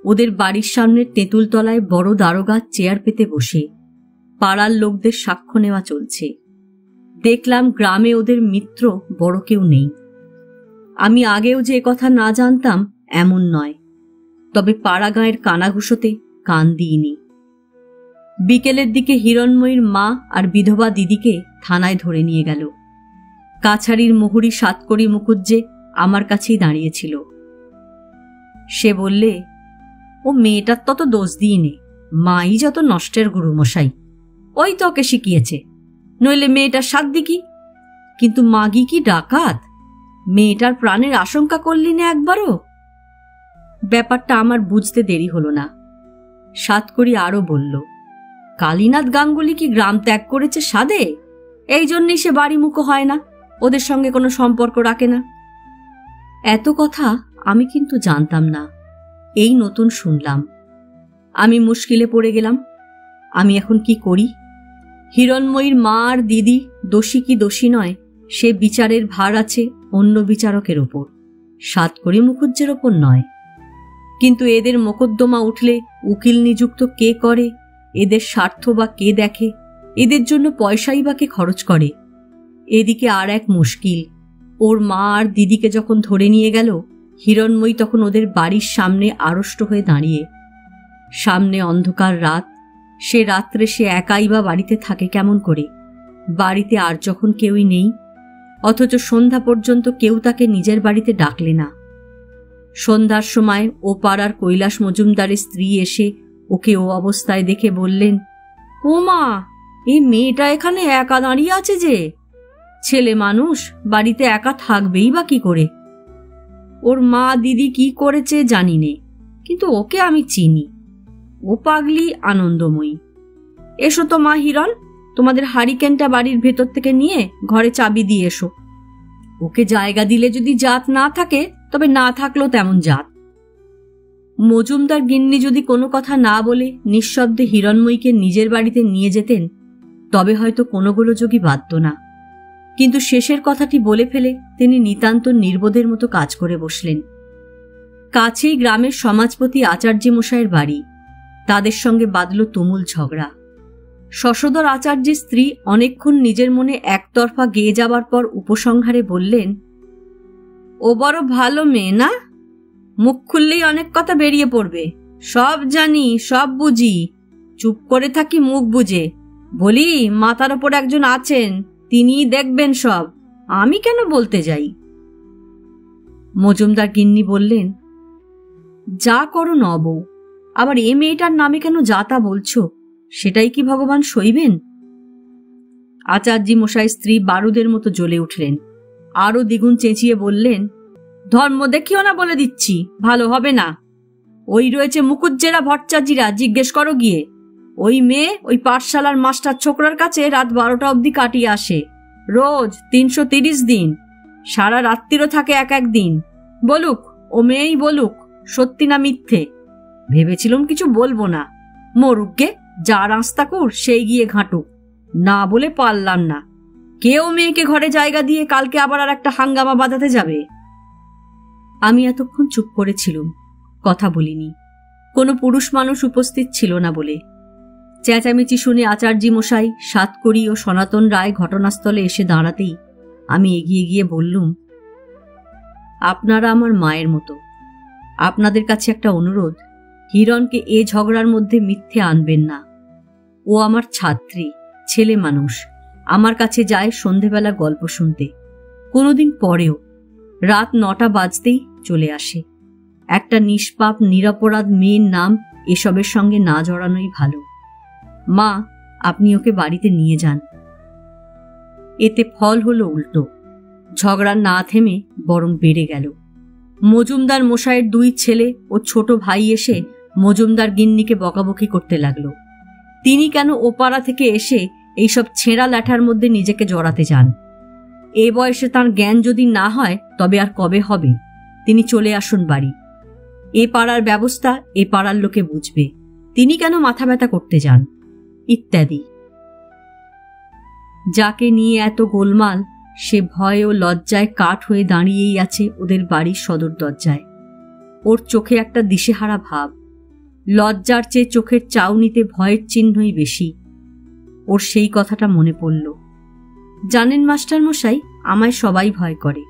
ওদের বাড়ির সামনের তেঁতুল তলায় বড় দারোগা চেয়ার পেতে বসে পাড়ার লোকদের সাক্ষ্য নেওয়া চলছে। দেখলাম গ্রামে ওদের মিত্র বড় কেউ নেই। আমি আগেও যে কথা না জানতাম এমন নয়, তবে পাড়া গাঁয়ের কানাঘুষোতে কান দিইনি। বিকেলের দিকে হিরণময়ীর মা আর বিধবা দিদিকে থানায় ধরে নিয়ে গেল। কাছারির মুহুরী সাতকড়ি মুকুজ্জে আমার কাছেই দাঁড়িয়েছিল। সে বললে, ও মেয়েটার তত দোষ দিইনে, মাই যত নষ্টের গুরু মশাই, ওই তো ওকে শিখিয়েছে, নইলে মেয়েটার সাধ্য কি? কিন্তু মাগি কি ডাকাত? মেয়েটার প্রাণের আশঙ্কা করলি না একবারও? ব্যাপারটা আমার বুঝতে দেরি হলো না। সাতকড়ি আরও বলল, কালীনাথ গাঙ্গুলি কি গ্রাম ত্যাগ করেছে সাধে? এই জন্যই সে বাড়িমুখো হয় না, ওদের সঙ্গে কোনো সম্পর্ক রাখে না। এত কথা আমি কিন্তু জানতাম না, এই নতুন শুনলাম। আমি মুশকিলে পড়ে গেলাম। আমি এখন কি করি? হিরণময়ীর মা আর দিদি দোষী কি দোষী নয়, সে বিচারের ভার আছে অন্য বিচারকের ওপর, সাতকড়ি মুখুজ্জের ওপর নয়। কিন্তু এদের মোকদ্দমা উঠলে উকিল নিযুক্ত কে করে, এদের স্বার্থ বা কে দেখে, এদের জন্য পয়সাই বা কে খরচ করে? এদিকে আর এক মুশকিল, ওর মা আর দিদিকে যখন ধরে নিয়ে গেল, হিরণময়ী তখন ওদের বাড়ির সামনে আড়ষ্ট হয়ে দাঁড়িয়ে। সামনে অন্ধকার রাত, সে রাত্রে সে একাই বা বাড়িতে থাকে কেমন করে? বাড়িতে আর যখন কেউই নেই, অথচ সন্ধ্যা পর্যন্ত কেউ তাকে নিজের বাড়িতে ডাকলে না। সন্ধ্যার সময় ও পাড়ার কৈলাস মজুমদারের স্ত্রী এসে ওকে ও অবস্থায় দেখে বললেন, ও মা, এই মেয়েটা এখানে একা দাঁড়িয়ে আছে যে? ছেলে মানুষ বাড়িতে একা থাকবেই বা কি করে? ওর মা দিদি কি করেছে জানি নে, কিন্তু ওকে আমি চিনি। ও পাগলি আনন্দময়ী। এসো তো মা হিরণ, তোমাদের হারিকেনটা বাড়ির ভেতর থেকে নিয়ে ঘরে চাবি দিয়ে এসো। ওকে জায়গা দিলে যদি জাত না থাকে, তবে না থাকলেও তেমন জাত। মজুমদার গিন্নি যদি কোনো কথা না বলে নিঃশব্দে হিরণময়ীকে নিজের বাড়িতে নিয়ে যেতেন, তবে হয়তো কোনো গোলযোগই বাধত না। কিন্তু শেষের কথাটি বলে ফেলে তিনি নিতান্ত নির্বোধের মতো কাজ করে বসলেন। কাছেই গ্রামের সমাজপতি আচার্যি মশাইয়ের বাড়ি, তাদের সঙ্গে বাঁধল তুমুল ঝগড়া। শশধর আচার্যের স্ত্রী অনেকক্ষণ নিজের মনে একতরফা গেয়ে যাবার পর উপসংহারে বললেন, ও বড় ভালো মেয়ে না? মুখ খুললেই অনেক কথা বেরিয়ে পড়বে। সব জানি, সব বুঝি, চুপ করে থাকি মুখ বুঝে। বলি, মাথার ওপর একজন আছেন, তিনিই দেখবেন সব, আমি কেন বলতে যাই? মজুমদার গিন্নি বললেন, যা করো ন বউ, আবার এ মেয়েটার নামে কেন যা তা বলছো? সেটাই কি ভগবান সইবেন? আচার্যি মশাই স্ত্রী বারুদের মতো জ্বলে উঠলেন। আরো দ্বিগুণ চেঁচিয়ে বললেন, ধর্ম দেখিও না বলে দিচ্ছি, ভালো হবে না। ওই রয়েছে মুকুজ্জেরা ভট্টাচার্যিরা, জিজ্ঞেস করো গিয়ে। ওই মেয়ে ওই পাঠশালার মাস্টার ছোকরার কাছে রাত 12টা অবধি কাটিয়ে আসে, রোজ 330 দিন, সারা রাত্রিরও থাকে এক এক দিন। বলুক, ও মেয়েই বলুক, সত্যি না মিথ্যে। ভেবেছিলাম কিছু বলবো না, মরুকগে, যা রাস্তাকুর সেই গিয়ে ঘাঁটুক, না বলে পারলাম না। কেউ মেয়েকে ঘরে জায়গা দিয়ে কালকে আবার আর একটা হাঙ্গামা বাঁধাতে যাবে? আমি এতক্ষণ চুপ করেছিলুম, কথা বলিনি, কোনো পুরুষ মানুষ উপস্থিত ছিল না বলে। চেঁচামেচি শুনে আচার্যি মশাই, সাতকড়ি ও সনাতন রায় ঘটনাস্থলে এসে দাঁড়াতেই আমি এগিয়ে গিয়ে বললুম, আপনারা আমার মায়ের মতো, আপনাদের কাছে একটা অনুরোধ, হিরণকে এ ঝগড়ার মধ্যে মিথ্যে আনবেন না। ও আমার ছাত্রী, ছেলে মানুষ, আমার কাছে যায় সন্ধেবেলা গল্প শুনতে, কোনোদিন পরেও রাত 9টা বাজতেই চলে আসে। একটা নিষ্পাপ নিরপরাধ মেয়ের নাম এসবের সঙ্গে না জড়ানোই ভালো। মা, আপনি ওকে বাড়িতে নিয়ে যান। এতে ফল হলো উল্টো, ঝগড়া না থেমে বরং বেড়ে গেল। মজুমদার মশাইয়ের 2 ছেলে ও ছোট ভাই এসে মজুমদার গিন্নিকে বকাবকি করতে লাগলো। তিনি কেন ওপাড়া থেকে এসে এইসব ছেঁড়া ল্যাঠার মধ্যে নিজেকে জড়াতে যান? এ বয়সে তার জ্ঞান যদি না হয়, তবে আর কবে হবে? তিনি চলে আসুন বাড়ি, এ পাড়ার ব্যবস্থা এ পাড়ার লোকে বুঝবে, তিনি কেন মাথা ব্যথা করতে যান, ইত্যাদি। যাকে নিয়ে এত গোলমাল, সে ভয় ও লজ্জায় কাঠ হয়ে দাঁড়িয়েই আছে ওদের বাড়ির সদর দরজায়। ওর চোখে একটা দিশেহারা ভাব, লজ্জার চেয়ে চোখের চাউনিতে ভয়ের চিহ্নই বেশি। ওর সেই কথাটা মনে পড়ল। জানেন মাস্টার মশাই, আমায় সবাই ভয় করে,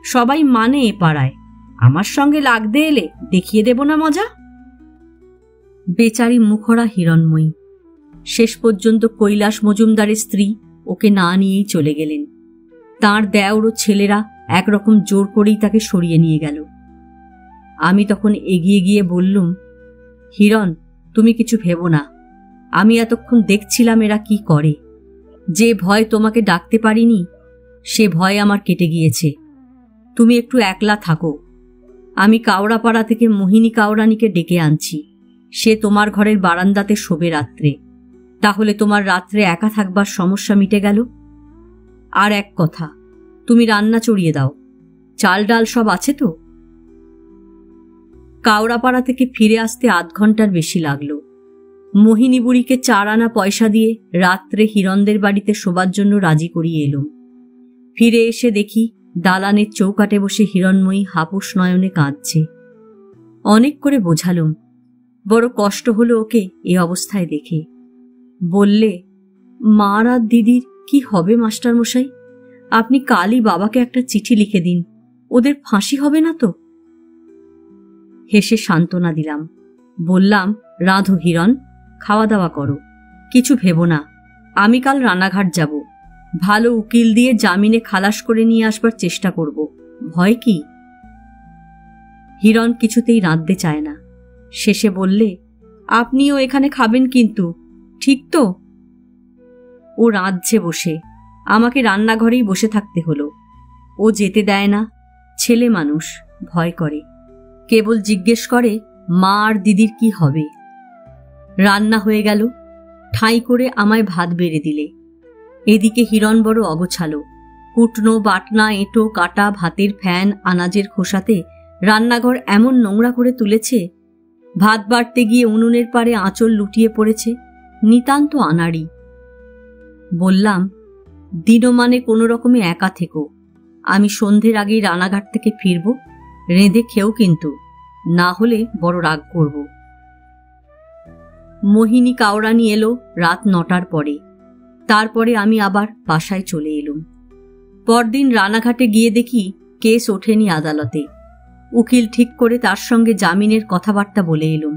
সবাই মানে এ পাড়ায়। আমার সঙ্গে লাগতে এলে দেখিয়ে দেব না মজা। বেচারি মুখরা হিরণময়ী। শেষ পর্যন্ত কৈলাস মজুমদারের স্ত্রী ওকে না নিয়েই চলে গেলেন। তাঁর দেওর ও ছেলেরা একরকম জোর করেই তাকে সরিয়ে নিয়ে গেল। আমি তখন এগিয়ে গিয়ে বললুম, হিরণ, তুমি কিছু ভেবো না, আমি এতক্ষণ দেখছিলাম এরা কি করে। যে ভয় তোমাকে ডাকতে পারিনি, সে ভয় আমার কেটে গিয়েছে। তুমি একটু একলা থাকো, আমি কাওড়াপাড়া থেকে মোহিনী কাওড়ানিকে ডেকে আনছি। সে তোমার ঘরের বারান্দাতে শোবে রাত্রে, তাহলে তোমার রাত্রে একা থাকবার সমস্যা মিটে গেল। আর এক কথা, তুমি রান্না চড়িয়ে দাও, চাল ডাল সব আছে তো? কাওড়াপাড়া থেকে ফিরে আসতে 8 ঘন্টার বেশি লাগলো। মোহিনী বুড়িকে 4 আনা পয়সা দিয়ে রাত্রে হিরণদের বাড়িতে শোবার জন্য রাজি করিয়ে এলুম। ফিরে এসে দেখি দালানের চৌকাটে বসে হিরণময়ী হাপুস নয়নে কাঁদছে। অনেক করে বোঝালুম, বড় কষ্ট হলো ওকে এ অবস্থায় দেখে। বললে, মার আর দিদির কি হবে মাস্টারমশাই? আপনি কালই বাবাকে একটা চিঠি লিখে দিন, ওদের ফাঁসি হবে না তো? হেসে সান্ত্বনা দিলাম। বললাম, রাঁধো হিরণ, খাওয়া দাওয়া করো, কিছু ভেবো না। আমি কাল রানাঘাট যাব, ভালো উকিল দিয়ে জামিনে খালাস করে নিয়ে আসবার চেষ্টা করব, ভয় কি? হিরণ কিছুতেই রাঁধতে চায় না। শেষে বললে, আপনিও এখানে খাবেন কিন্তু, ঠিক তো? ও রাঁধছে বসে, আমাকে রান্নাঘরেই বসে থাকতে হলো। ও যেতে দেয় না, ছেলে মানুষ, ভয় করে। কেবল জিজ্ঞেস করে, মা আর দিদির কি হবে? রান্না হয়ে গেল, ঠাঁই করে আমায় ভাত বেড়ে দিলে। এদিকে হিরণ বড় অগোছালো, কুটনো বাটনা এঁটো কাটা ভাতের ফ্যান আনাজের খোসাতে রান্নাঘর এমন নোংরা করে তুলেছে, ভাত বাড়তে গিয়ে উনুনের পাড়ে আঁচল লুটিয়ে পড়েছে, নিতান্ত আনাড়ি। বললাম, দিনমানে কোনো রকমে একা থেকো, আমি সন্ধ্যের আগেই রানাঘাট থেকে ফিরব, রেঁধে খেও কিন্তু, না হলে বড় রাগ করব। মোহিনী কাওড়ানি এলো রাত 9টার পরে। তারপরে আমি আবার বাসায় চলে এলুম। পরদিন রানাঘাটে গিয়ে দেখি কেস ওঠেনি আদালতে। উকিল ঠিক করে তার সঙ্গে জামিনের কথাবার্তা বলে এলুম।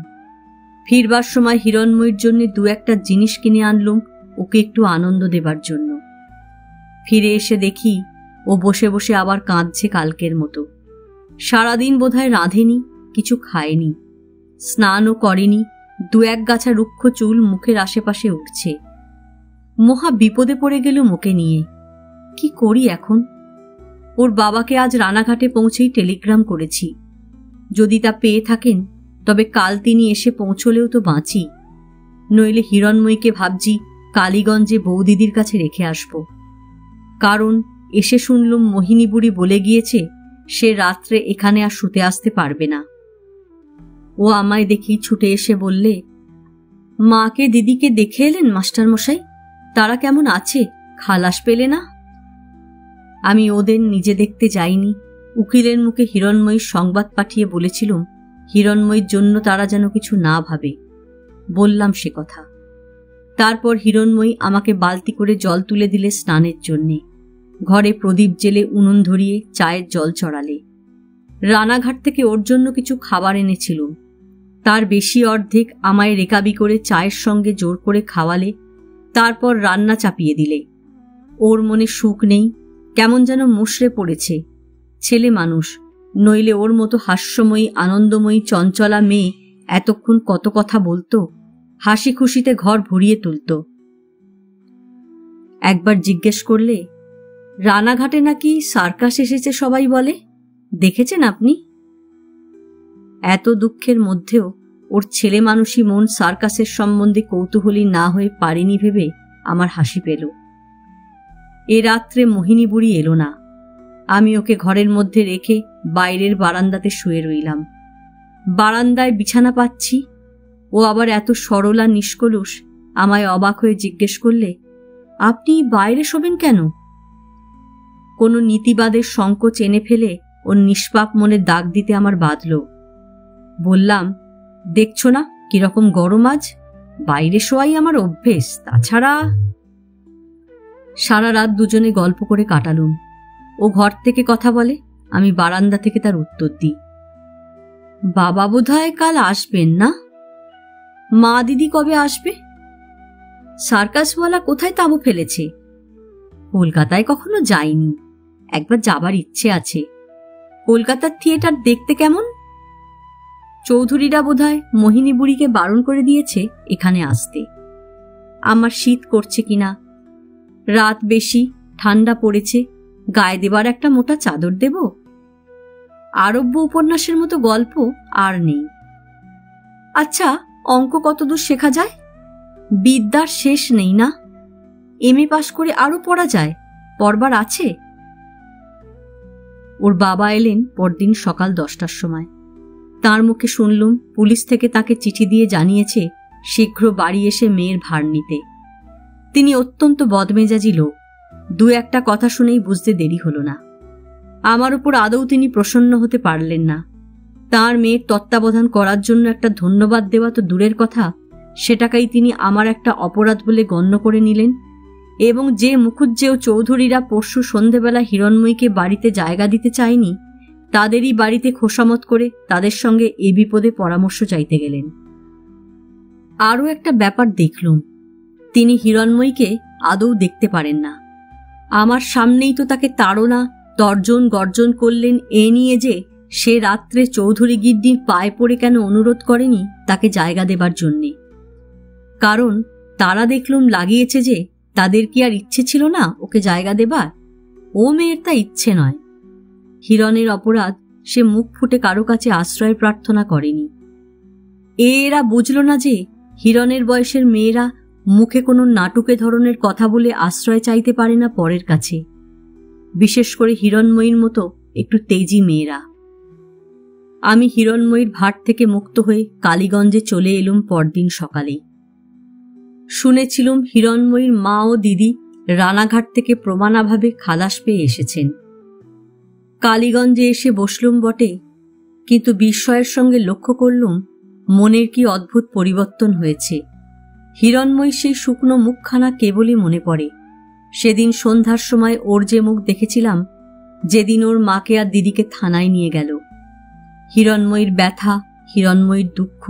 ফিরবার সময় হিরণময়ীর জন্য 2-1 জিনিস কিনে আনলুম, ওকে একটু আনন্দ দেবার জন্য। ফিরে এসে দেখি ও বসে বসে আবার কাঁদছে কালকের মতো। সারাদিন বোধহয় রাঁধেনি, কিছু খায়নি, স্নানও করেনি, 2-1 গাছা রুক্ষ চুল মুখের আশেপাশে উঠছে। মহা বিপদে পড়ে গেল ওকে নিয়ে। কি করি এখন? ওর বাবাকে আজ রানাঘাটে পৌঁছেই টেলিগ্রাম করেছি, যদি তা পেয়ে থাকেন তবে কাল তিনি এসে পৌঁছলেও তো বাঁচি, নইলে হিরণময়ীকে ভাবছি কালীগঞ্জে বৌদিদির কাছে রেখে আসব। কারণ এসে শুনলুম মোহিনী বুড়ি বলে গিয়েছে সে রাত্রে এখানে আর শুতে আসতে পারবে না। ও আমায় দেখি ছুটে এসে বললে, মাকে দিদিকে দেখে এলেন মাস্টারমশাই? তারা কেমন আছে? খালাস পেলে না? আমি ওদের নিজে দেখতে যাইনি, উকিলের মুখে হিরণময়ীর সংবাদ পাঠিয়ে বলেছিলুম হিরণময়ীর জন্য তারা যেন কিছু না ভাবে। বললাম সে কথা। তারপর হিরণময়ী আমাকে বালতি করে জল তুলে দিলে স্নানের জন্যে। ঘরে প্রদীপ জেলে উনুন ধরিয়ে চায়ের জল চড়ালে। রানাঘাট থেকে ওর জন্য কিছু খাবার এনেছিলুম, তার বেশি অর্ধেক আমায় রেকাবি করে চায়ের সঙ্গে জোর করে খাওয়ালে। তারপর রান্না চাপিয়ে দিলে। ওর মনে সুখ নেই, কেমন যেন মুষড়ে পড়েছে। ছেলে মানুষ, নইলে ওর মতো হাস্যময়ী আনন্দময়ী চঞ্চলা মেয়ে এতক্ষণ কত কথা বলতো, হাসি খুশিতে ঘর ভরিয়ে তুলত। একবার জিজ্ঞেস করলে, রানাঘাটে নাকি সার্কাস এসেছে সবাই বলে, দেখেছেন আপনি? এত দুঃখের মধ্যেও ওর ছেলে মানুষই মন সার্কাসের সম্বন্ধে কৌতূহলী না হয়ে পারেনি ভেবে আমার হাসি পেল। এ রাত্রে মোহিনী বুড়ি এলো না। আমি ওকে ঘরের মধ্যে রেখে বাইরের বারান্দাতে শুয়ে রইলাম। বারান্দায় বিছানা পাচ্ছি, ও আবার এত সরলা নিষ্কলুষ আমায় অবাক হয়ে জিজ্ঞেস করলে, আপনি বাইরে শোবেন কেন? কোনো নীতিবাদের সংকোচ এনে ফেলে ওর নিষ্পাপ মনে দাগ দিতে আমার বাধল। বললাম, দেখছো না কিরকম গরম আজ, বাইরে শোয়াই আমার অভ্যেস, তাছাড়া। সারা রাত দুজনে গল্প করে কাটালুম। ও ঘর থেকে কথা বলে, আমি বারান্দা থেকে তার উত্তর দিই। বাবা বোধহয় কাল আসবেন না? মা দিদি কবে আসবে? সার্কাসওয়ালা কোথায় তাঁবু ফেলেছে? কলকাতায় কখনো যাইনি, একবার যাবার ইচ্ছে আছে। কলকাতার থিয়েটার দেখতে কেমন? চৌধুরীরা বোধহয় মোহিনী বুড়িকে বারণ করে দিয়েছে এখানে আসতে। আমার শীত করছে কিনা, রাত বেশি, ঠান্ডা পড়েছে, গায়ে দেবার একটা মোটা চাদর দেব? আরব্য উপন্যাসের মতো গল্প আর নেই। আচ্ছা, অঙ্ক কতদূর শেখা যায়? বিদ্যার শেষ নেই না? এমএ পাশ করে আরো পড়া যায়, পড়বার আছে। ওর বাবা এলেন পরদিন সকাল 10টার সময়। তার মুখে শুনলুম পুলিশ থেকে তাকে চিঠি দিয়ে জানিয়েছে শীঘ্র বাড়ি এসে মেয়ের ভার নিতে। তিনি অত্যন্ত বদমেজাজি লোক। দু একটা কথা শুনেই বুঝতে দেরি হল না। আমার উপর আদৌ তিনি প্রসন্ন হতে পারলেন না। তার মেয়ের তত্ত্বাবধান করার জন্য একটা ধন্যবাদ দেওয়া তো দূরের কথা, সেটাকেই তিনি আমার একটা অপরাধ বলে গণ্য করে নিলেন। এবং যে মুখুজ্জে ও চৌধুরীরা পরশু সন্ধেবেলা হিরণময়ীকে বাড়িতে জায়গা দিতে চায়নি, তাদেরই বাড়িতে খোসামত করে তাদের সঙ্গে এ বিপদে পরামর্শ চাইতে গেলেন। আরও একটা ব্যাপার দেখলুম, তিনি হিরণময়ীকে আদৌ দেখতে পারেন না। আমার সামনেই তো তাকে তাড়না তর্জন গর্জন করলেন এ নিয়ে যে সে রাত্রে চৌধুরী গিন্নির পায়ে পড়ে কেন অনুরোধ করেনি তাকে জায়গা দেবার জন্যে। কারণ তারা দেখলুম লাগিয়েছে যে তাদের কি আর ইচ্ছে ছিল না ওকে জায়গা দেবার? ও মেয়ের তা ইচ্ছে নয়। হিরণের অপরাধ, সে মুখ ফুটে কারো কাছে আশ্রয় প্রার্থনা করেনি। এরা বুঝল না যে হিরণের বয়সের মেয়েরা মুখে কোনো নাটুকে ধরনের কথা বলে আশ্রয় চাইতে পারে না পরের কাছে, বিশেষ করে হিরণময়ীর মতো একটু তেজি মেয়েরা। আমি হিরণময়ীর ভার থেকে মুক্ত হয়ে কালীগঞ্জে চলে এলুম পরদিন সকালে। শুনেছিলুম হিরণময়ীর মা ও দিদি রানাঘাট থেকে প্রমাণাভাবে খালাস পেয়ে এসেছেন। কালীগঞ্জে এসে বসলুম বটে, কিন্তু বিস্ময়ের সঙ্গে লক্ষ্য করলুম মনের কি অদ্ভুত পরিবর্তন হয়েছে। হিরণময়ী সেই শুকনো মুখখানা কেবলই মনে পড়ে। সেদিন সন্ধ্যার সময় ওর যে মুখ দেখেছিলাম, যেদিন ওর মাকে আর দিদিকে থানায় নিয়ে গেল। হিরণময়ীর ব্যথা, হিরণময়ীর দুঃখ,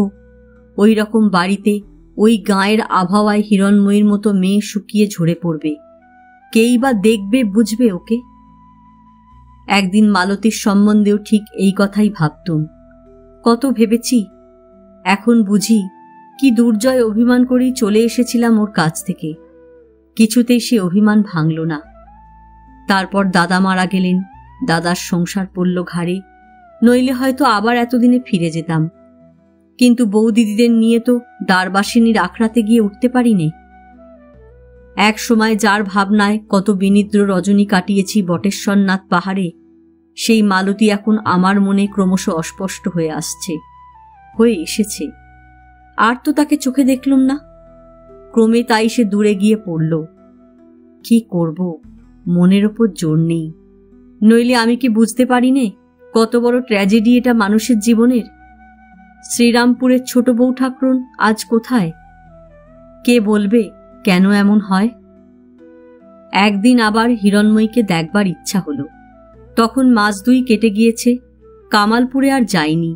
ওই রকম বাড়িতে ওই গাঁয়ের আবহাওয়ায় হিরণময়ীর মতো মেয়ে শুকিয়ে ঝরে পড়বে। কেই বা দেখবে বুঝবে ওকে? একদিন মালতীর সম্বন্ধেও ঠিক এই কথাই ভাবতুম। কত ভেবেছি, এখন বুঝি কি দুর্জয় অভিমান করেই চলে এসেছিলাম ওর কাছ থেকে। কিছুতেই সে অভিমান ভাঙল না। তারপর দাদা মারা গেলেন, দাদার সংসার পড়ল ঘাড়ে, নইলে হয়তো আবার এতদিনে ফিরে যেতাম। কিন্তু বৌদিদিদের নিয়ে তো দ্বারবাসিনীর আখড়াতে গিয়ে উঠতে পারিনে। এক সময় যার ভাবনায় কত বিনিদ্র রজনী কাটিয়েছি বটেশ্বরনাথ পাহাড়ে, সেই মালতী এখন আমার মনে ক্রমশ অস্পষ্ট হয়ে আসছে, হয়ে এসেছে। আর তো তাকে চোখে দেখলুম না। ক্রমে তাই সে দূরে গিয়ে পড়ল। কি করব, মনের ওপর জোর নেই। নইলে আমি কি বুঝতে পারি নে কত বড় ট্র্যাজেডি এটা মানুষের জীবনের? শ্রীরামপুরের ছোট বউ ঠাকরুন আজ কোথায়? কে বলবে কেন এমন হয়? একদিন আবার হিরণময়ীকে দেখবার ইচ্ছা হলো। তখন মাস 2 কেটে গিয়েছে। কামালপুরে আর যাইনি।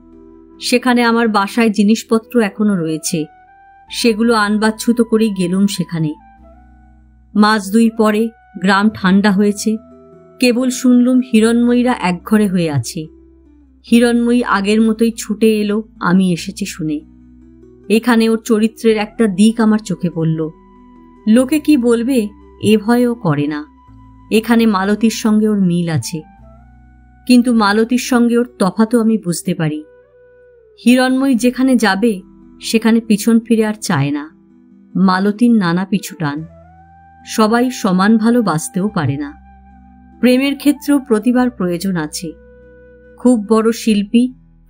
সেখানে আমার বাসায় জিনিসপত্র এখনো রয়েছে, সেগুলো আনবাচ্ছুত করেই গেলুম সেখানে। মাস 2 পরে গ্রাম ঠান্ডা হয়েছে। কেবল শুনলুম হিরণময়ীরা একঘরে হয়ে আছে। হিরণময়ী আগের মতোই ছুটে এলো আমি এসেছি শুনে। এখানে ওর চরিত্রের একটা দিক আমার চোখে পড়ল। লোকে কি বলবে এ ভয়ও করে না। এখানে মালতীর সঙ্গে ওর মিল আছে, কিন্তু মালতীর সঙ্গে ওর তফাতও আমি বুঝতে পারি। হিরণময়ী যেখানে যাবে সেখানে পিছন ফিরে আর চায় না। মালতীর নানা পিছুটান। সবাই সমান ভালো বাঁচতেও পারে না। প্রেমের ক্ষেত্রেও প্রতিভার প্রয়োজন আছে। খুব বড় শিল্পী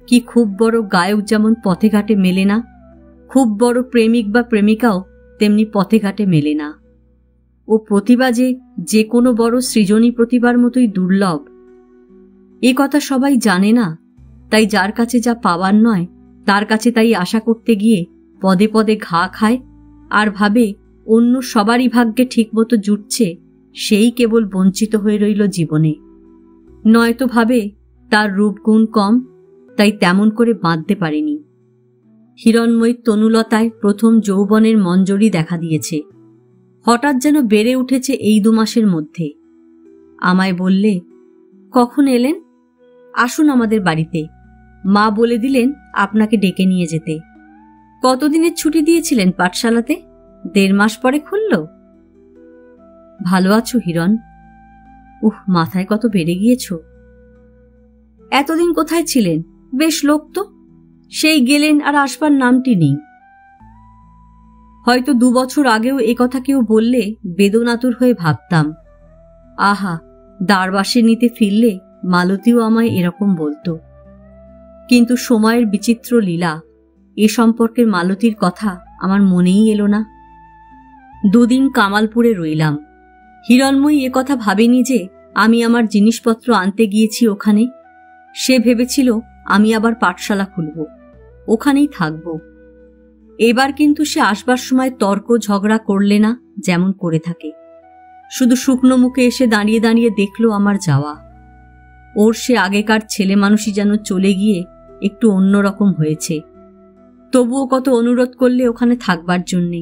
কি খুব বড় গায়ক যেমন পথে ঘাটে মেলে না, খুব বড় প্রেমিক বা প্রেমিকাও তেমনি পথে ঘাটে মেলে না। ও প্রতিভা যে কোনো বড় সৃজনী প্রতিভার মতোই দুর্লভ, এ কথা সবাই জানে না। তাই যার কাছে যা পাবার নয় তার কাছে তাই আশা করতে গিয়ে পদে পদে ঘা খায়, আর ভাবে অন্য সবারই ভাগ্যে ঠিকমতো জুটছে, সেই কেবল বঞ্চিত হয়ে রইল জীবনে। নয়তো ভাবে তার রূপগুণ কম, তাই তেমন করে বাঁধতে পারেনি। হিরণময়ীর তনুলতায় প্রথম যৌবনের মঞ্জরি দেখা দিয়েছে। হঠাৎ যেন বেড়ে উঠেছে এই 2 মাসের মধ্যে। আমায় বললে, কখন এলেন? আসুন আমাদের বাড়িতে। মা বলে দিলেন আপনাকে ডেকে নিয়ে যেতে। কতদিনের ছুটি দিয়েছিলেন পাঠশালাতে? 1.5 মাস পরে খুলল। ভালো আছো হিরণ? মাথায় কত বেড়ে গিয়েছ। এতদিন কোথায় ছিলেন? বেশ লোক তো। সেই গেলেন আর আসবার নামটি নেই। হয়তো 2 বছর আগেও এ কথা কেউ বললে বেদনাতুর হয়ে ভাবতাম, আহা, দারবাসে নিতে ফিরলে মালতীও আমায় এরকম বলতো। কিন্তু সময়ের বিচিত্র লীলা, এ সম্পর্কের মালতীর কথা আমার মনেই এলো না। 2 দিন কামালপুরে রইলাম। হিরণময়ী এ কথা ভাবেনি যে আমি আমার জিনিসপত্র আনতে গিয়েছি ওখানে। সে ভেবেছিল আমি আবার পাঠশালা খুলব, ওখানেই থাকব। এবার কিন্তু সে আসবার সময় তর্ক ঝগড়া করলে না, যেমন করে থাকে। শুধু শুকনো মুখে এসে দাঁড়িয়ে দাঁড়িয়ে দেখল আমার যাওয়া। ওর সে আগেকার ছেলে মানুষই যেন চলে গিয়ে একটু অন্যরকম হয়েছে। তবুও কত অনুরোধ করলে ওখানে থাকবার জন্যে।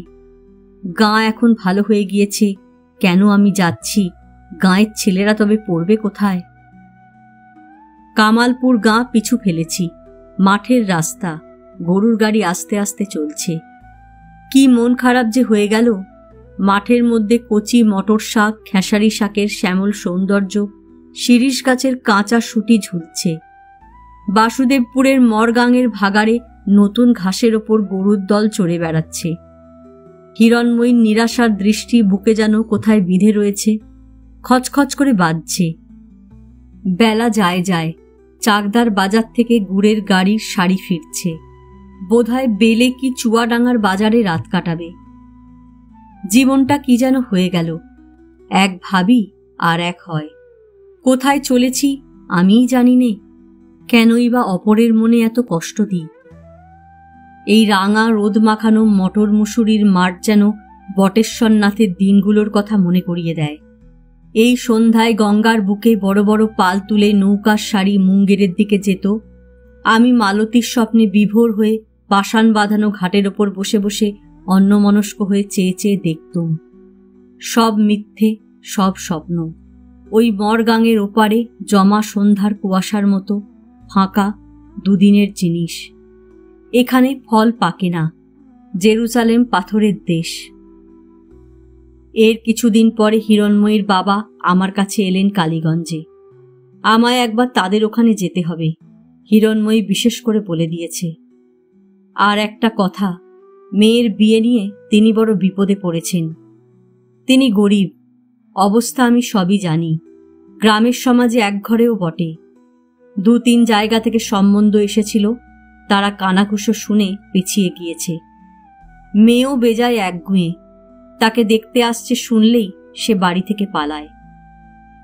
গাঁ এখন ভালো হয়ে গিয়েছে, কেন আমি যাচ্ছি? গাঁয়ের ছেলেরা তবে পড়বে কোথায়? কামালপুর গাঁ পিছু ফেলেছি। মাঠের রাস্তা, গরুর গাড়ি আস্তে আস্তে চলছে। কি মন খারাপ যে হয়ে গেল। মাঠের মধ্যে কচি মটর শাক, খেসারি শাকের শ্যামল সৌন্দর্য, শিরীষ গাছের কাঁচা শুটি ঝুলছে। বাসুদেবপুরের মরগাঙের ভাগাড়ে নতুন ঘাসের ওপর গরুর দল চড়ে বেড়াচ্ছে। হিরণময়ীর নিরাশার দৃষ্টি বুকে যেন কোথায় বিঁধে রয়েছে, খচখচ করে বাজছে। বেলা যায় যায়, চাকদার বাজার থেকে গুড়ের গাড়ির সারি ফিরছে। বোধহয় বেলে কি চুয়াডাঙ্গার বাজারে রাত কাটাবে। জীবনটা কি যেন হয়ে গেল, এক ভাবি আর এক হয়। কোথায় চলেছি আমিই জানি নে, কেনই বা অপরের মনে এত কষ্ট দিই। এই রাঙা রোদ মাখানো মটর মুসুরির মাঠ যেন বটেশ্বরনাথের দিনগুলোর কথা মনে করিয়ে দেয়। এই সন্ধ্যায় গঙ্গার বুকে বড় বড় পাল তুলে নৌকার সারি মুঙ্গেরের দিকে যেত। আমি মালতীর স্বপ্নে বিভোর হয়ে পাষাণ বাঁধানো ঘাটের ওপর বসে বসে অন্যমনস্ক হয়ে চেয়ে চেয়ে দেখতুম। সব মিথ্যে, সব স্বপ্ন। ওই মরগাঙের ওপারে জমা সন্ধ্যার কুয়াশার মতো ফাঁকা 2 দিনের জিনিস। এখানে ফল পাকে না, জেরুজালেম পাথরের দেশ। এর কিছুদিন পরে হিরণময়ীর বাবা আমার কাছে এলেন কালীগঞ্জে। আমায় একবার তাদের ওখানে যেতে হবে, হিরণময়ী বিশেষ করে বলে দিয়েছে। আর একটা কথা, মেয়ের বিয়ে নিয়ে তিনি বড় বিপদে পড়েছেন। তিনি গরিব, অবস্থা আমি সবই জানি। গ্রামের সমাজে একঘরেও বটে। 2-3 জায়গা থেকে সম্বন্ধ এসেছিল, তারা কানাঘুষো শুনে পিছিয়ে গিয়েছে। মেয়েও বেজায় একগুঁয়ে, তাকে দেখতে আসছে শুনলেই সে বাড়ি থেকে পালায়।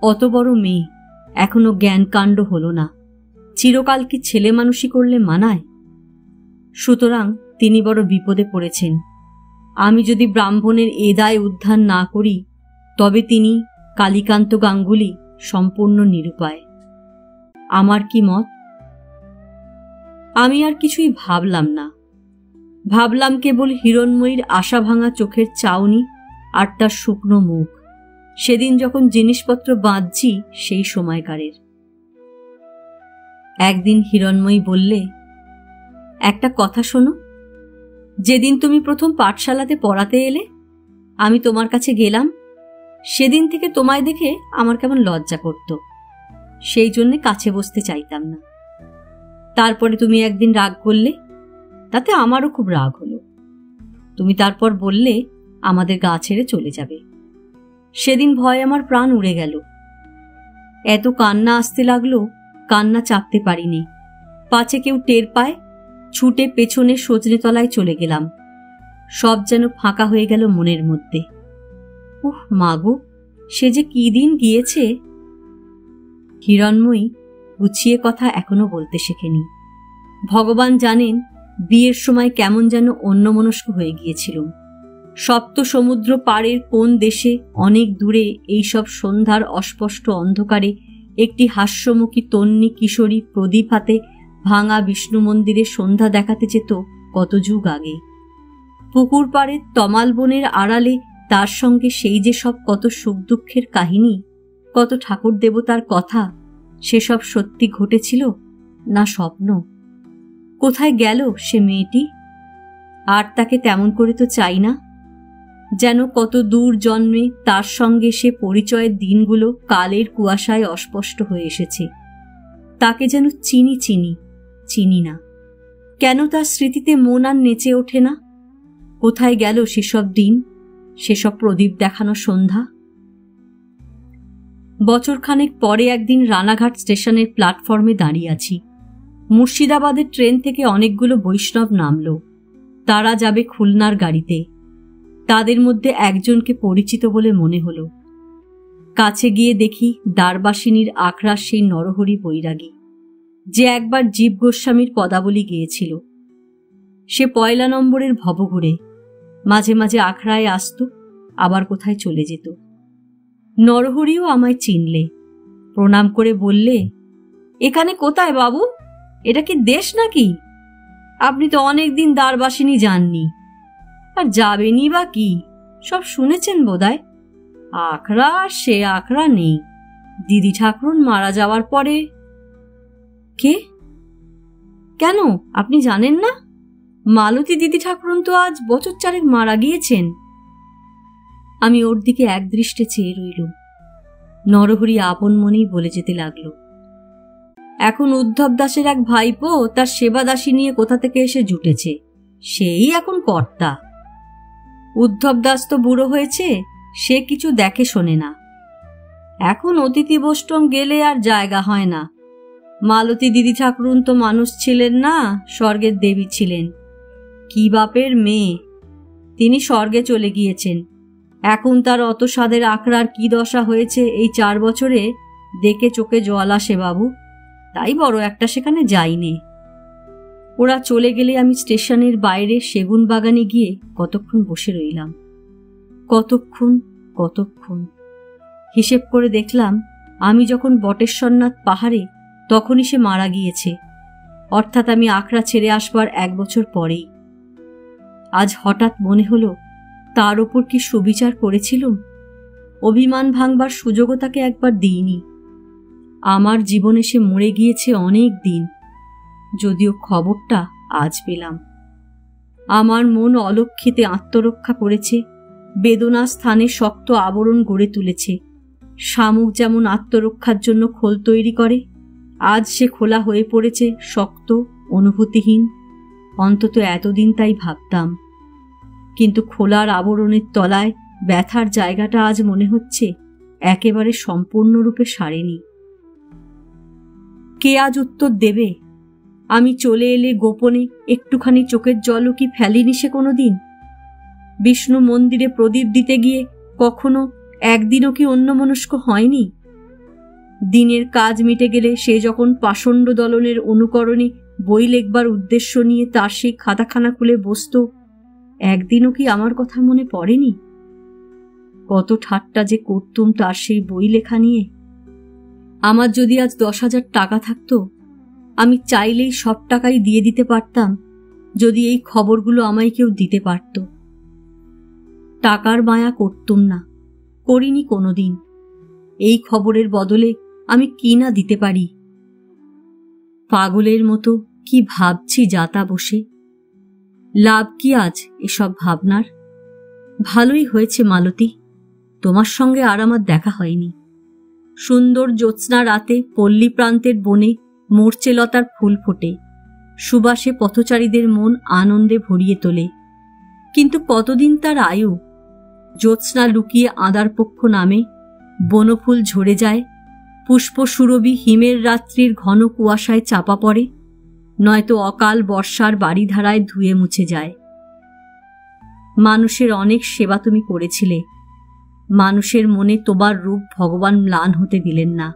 অত বড় মেয়ে, এখনো জ্ঞানকাণ্ড হল না। চিরকাল কি ছেলে মানুষই করলে মানায়? সুতরাং তিনি বড় বিপদে পড়েছেন। আমি যদি ব্রাহ্মণের এ দায় উদ্ধার না করি, তবে তিনি কালীকান্ত গাঙ্গুলি সম্পূর্ণ নিরুপায়। আমার কি মত? আমি আর কিছুই ভাবলাম না। ভাবলাম কেবল হিরণময়ীর আশা ভাঙা চোখের চাউনি আর তার শুকনো মুখ, সেদিন যখন জিনিসপত্র বাঁধছি সেই সময়কারের। একদিন হিরণময়ী বললে, একটা কথা শোনো। যেদিন তুমি প্রথম পাঠশালাতে পড়াতে এলে, আমি তোমার কাছে গেলাম, সেদিন থেকে তোমায় দেখে আমার কেমন লজ্জা করত। সেই জন্যে কাছে বসতে চাইতাম না। তারপরে তুমি একদিন রাগ করলে, তাতে আমারও খুব রাগ হলো। তুমি তারপর বললে আমাদের গা ছেড়ে চলে যাবে। সেদিন ভয়ে আমার প্রাণ উড়ে গেল। এত কান্না আসতে লাগলো, কান্না চাপতে পারিনি। পাছে কেউ টের পায়, ছুটে পেছনে সজনেতলায় চলে গেলাম। সব যেন ফাঁকা হয়ে গেল মনের মধ্যে। উহ মাগো, সে যে কি দিন গিয়েছে। হিরণময়ী গুছিয়ে কথা এখনো বলতে শেখেনি। ভগবান জানেন বিয়ের সময় কেমন যেন অন্যমনস্ক হয়ে গিয়েছিলুম। সপ্ত সমুদ্র পাড়ের কোন দেশে অনেক দূরে এইসব সন্ধ্যার অস্পষ্ট অন্ধকারে একটি হাস্যমুখী তন্নি কিশোরী প্রদীপ হাতে ভাঙা বিষ্ণু মন্দিরে সন্ধ্যা দেখাতে যেত কত যুগ আগে। পুকুর পাড়ের তমাল বনের আড়ালে তার সঙ্গে সেই যে সব কত সুখ দুঃখের কাহিনী, কত ঠাকুর দেবতার কথা, সেসব সত্যি ঘটেছিল না স্বপ্ন? কোথায় গেল সে মেয়েটি? আর তাকে তেমন করে তো চাই না। যেন কত দূর জন্মে তার সঙ্গে সে পরিচয়ের দিনগুলো কালের কুয়াশায় অস্পষ্ট হয়ে এসেছে। তাকে যেন চিনি না। কেন তার স্মৃতিতে মন আর নেচে ওঠে না? কোথায় গেল সেসব দিন, সেসব প্রদীপ দেখানো সন্ধ্যা? বছরখানেক পরে একদিন রানাঘাট স্টেশনের প্ল্যাটফর্মে দাঁড়িয়ে আছি। মুর্শিদাবাদের ট্রেন থেকে অনেকগুলো বৈষ্ণব নামল। তারা যাবে খুলনার গাড়িতে। তাদের মধ্যে একজনকে পরিচিত বলে মনে হলো। কাছে গিয়ে দেখি দ্বারবাসিনীর আখড়ার সেই নরহরি বৈরাগী, যে একবার জীব গোস্বামীর পদাবলী গেয়েছিল। সে ১ নম্বরের ভবঘুরে, মাঝে মাঝে আখড়ায় আসত, আবার কোথায় চলে যেত। নরহরিও আমায় চিনলে, প্রণাম করে বললে, এখানে কোথায় বাবু? এটা কি দেশ নাকি? আপনি তো অনেকদিন দ্বারবাসিনী যাননি, আর যাবেনই বা কি? সব শুনেছেন বোধহয়। আখড়া আর সে আখড়া নেই। দিদি ঠাকুরুন মারা যাওয়ার পরে। কে? কেন, আপনি জানেন না? মালতী দিদি ঠাকুরুন তো আজ বছর ৪ মারা গিয়েছেন। আমি ওর দিকে একদৃষ্টে চেয়ে রইলুম। নরহরি আপন মনেই বলে যেতে লাগল, এখন উদ্ধব দাসের এক ভাইপো তার সেবা দাসী নিয়ে কোথা থেকে এসে জুটেছে, সেই এখন কর্তা। উদ্ধব দাস তো বুড়ো হয়েছে, সে কিছু দেখে শোনে না। এখন অতিথি বৈষ্ণব গেলে আর জায়গা হয় না। মালতী দিদি ঠাকুরুন তো মানুষ ছিলেন না, স্বর্গের দেবী ছিলেন। কি বাপের মেয়ে! তিনি স্বর্গে চলে গিয়েছেন। এখন তার অত স্বাদের আখড়ার কি দশা হয়েছে এই ৪ বছরে দেখে চোখে জল আসে বাবু। তাই বড় একটা সেখানে যাইনে। ওরা চলে গেলে আমি স্টেশনের বাইরে সেগুন বাগানে গিয়ে কতক্ষণ বসে রইলাম। কতক্ষণ হিসেব করে দেখলাম, আমি যখন বটেশ্বরনাথ পাহাড়ে, তখনই সে মারা গিয়েছে, অর্থাৎ আমি আখড়া ছেড়ে আসবার ১ বছর পরেই। আজ হঠাৎ মনে হলো, তার ওপর কি সুবিচার করেছিলুম? অভিমান ভাঙবার সুযোগও তাকে একবার দিইনি। আমার জীবনে সে মরে গিয়েছে অনেক দিন, যদিও খবরটা আজ পেলাম। আমার মন অলক্ষিতে আত্মরক্ষা করেছে, বেদনা স্থানে শক্ত আবরণ গড়ে তুলেছে। শামুক যেমন আত্মরক্ষার জন্য খোল তৈরি করে, আজ সে খোলা হয়ে পড়েছে, শক্ত, অনুভূতিহীন। অন্তত এতদিন তাই ভাবতাম, কিন্তু খোলার আবরণের তলায় ব্যথার জায়গাটা আজ মনে হচ্ছে একেবারে সম্পূর্ণরূপে সারেনি। কে আজ উত্তর দেবে? আমি চলে এলে গোপনে একটুখানি চোখের জলও কি ফেলিনি সে কোনোদিন? বিষ্ণু মন্দিরে প্রদীপ দিতে গিয়ে কখনো একদিনও কি অন্যমনস্ক হয়নি? দিনের কাজ মিটে গেলে সে যখন পাষণ্ড দলনের অনুকরণে বই লেখবার উদ্দেশ্য নিয়ে তার সেই খাতাখানা খুলে বসত, একদিনও কি আমার কথা মনে পড়েনি? কত ঠাট্টা যে করতুম তার সেই বই লেখা নিয়ে। আমার যদি আজ ১০,০০০ টাকা থাকতো, আমি চাইলেই সব টাকাই দিয়ে দিতে পারতাম, যদি এই খবরগুলো আমায় কেউ দিতে পারত। টাকার মায়া করতুম না, করিনি কোনোদিন। এই খবরের বদলে আমি কি না দিতে পারি। পাগলের মতো কি ভাবছি যাতা বসে। লাভ কি আজ এসব ভাবনার? ভালোই হয়েছে মালতী, তোমার সঙ্গে আর আমার দেখা হয়নি। সুন্দর জ্যোৎস্না রাতে পল্লী প্রান্তের বনে মরচে লতার ফুল ফোটে, সুবাসে পথচারীদের মন আনন্দে ভরিয়ে তোলে। কিন্তু কতদিন তার আয়ু? জ্যোৎস্না লুকিয়ে আদার পক্ষ নামে, বনফুল ঝরে যায়, পুষ্প সুরভি হিমের রাত্রির ঘন কুয়াশায় চাপা পড়ে, নয়তো অকাল বর্ষার বাড়িধারায় ধুয়ে মুছে যায়। মানুষের অনেক সেবা তুমি করেছিলে, মানুষের মনে তোমার রূপ ভগবান ম্লান হতে দিলেন না।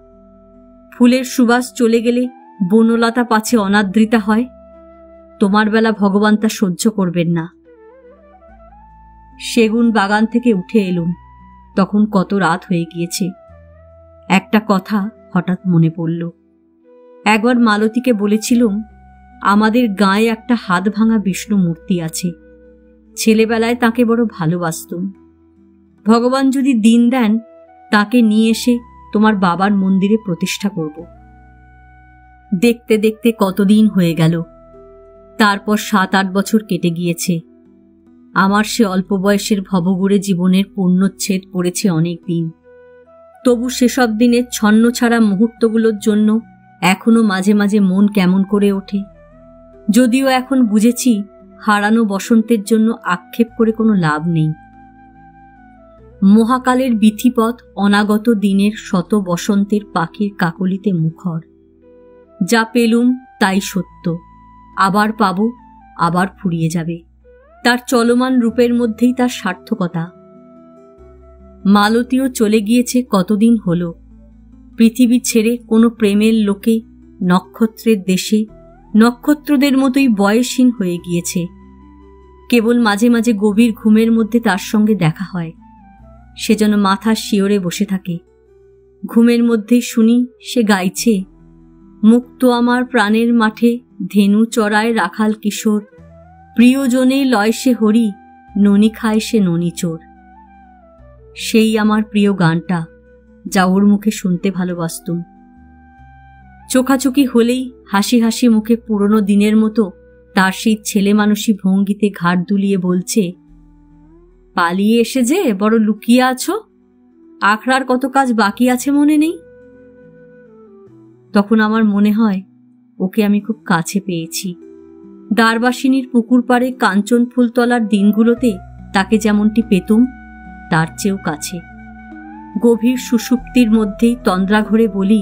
ফুলের সুবাস চলে গেলে বনলতা পাছে অনাদৃতা হয়, তোমার বেলা ভগবান তা সহ্য করবেন না। সেগুন বাগান থেকে উঠে এলুম, তখন কত রাত হয়ে গিয়েছে। একটা কথা হঠাৎ মনে পড়ল। একবার মালতীকে বলেছিলুম, আমাদের গাঁয়ে একটা হাত ভাঙা বিষ্ণু মূর্তি আছে। ছেলেবেলায় তাকে বড় ভালোবাসতুম। ভগবান যদি দিন দেন, তাকে নিয়ে এসে তোমার বাবার মন্দিরে প্রতিষ্ঠা করব। দেখতে দেখতে কতদিন হয়ে গেল। তারপর ৭-৮ বছর কেটে গিয়েছে। আমার সে অল্প বয়সের ভবঘুরে জীবনের পূর্ণচ্ছেদ পড়েছে অনেক দিন। তবু সেসব দিনের ছন্ন ছাড়া মুহূর্তগুলোর জন্য এখনো মাঝে মাঝে মন কেমন করে ওঠে। যদিও এখন বুঝেছি, হারানো বসন্তের জন্য আক্ষেপ করে কোনো লাভ নেই। মহাকালের বিথিপথ অনাগত দিনের শত বসন্তের পাখির কাকলিতে মুখর। যা পেলুম তাই সত্য, আবার পাব, আবার ফুরিয়ে যাবে। তার চলমান রূপের মধ্যেই তার সার্থকতা। মালতীও চলে গিয়েছে কতদিন হল। পৃথিবী ছেড়ে কোনো প্রেমের লোকে নক্ষত্রের দেশে নক্ষত্রদের মতোই বয়সহীন হয়ে গিয়েছে। কেবল মাঝে মাঝে গভীর ঘুমের মধ্যে তার সঙ্গে দেখা হয়। সে যেন মাথার শিওরে বসে থাকে। ঘুমের মধ্যেই শুনি সে গাইছে, মুক্ত আমার প্রাণের মাঠে ধেনু চড়ায় রাখাল কিশোর, প্রিয়জনে লয় সে হরি, ননি খায় সে ননি চোর। সেই আমার প্রিয় গানটা, যা ওর মুখে শুনতে ভালোবাসতুম। চোখাচোখি হলেই হাসি হাসি মুখে পুরনো দিনের মতো তার সেই ছেলে মানুষী ভঙ্গিতে ঘাড় দুলিয়ে বলছে, পালিয়ে এসে যে বড় লুকিয়ে আছো, আখড়ার কত কাজ বাকি আছে মনে নেই। তখন আমার মনে হয় ওকে আমি খুব কাছে পেয়েছি। দ্বারবাসিনীর পুকুর পাড়ে কাঞ্চন ফুলতলার দিনগুলোতে তাকে যেমনটি পেতুম, তার চেয়েও কাছে। গভীর সুষুপ্তির মধ্যেই তন্দ্রাঘরে বলি,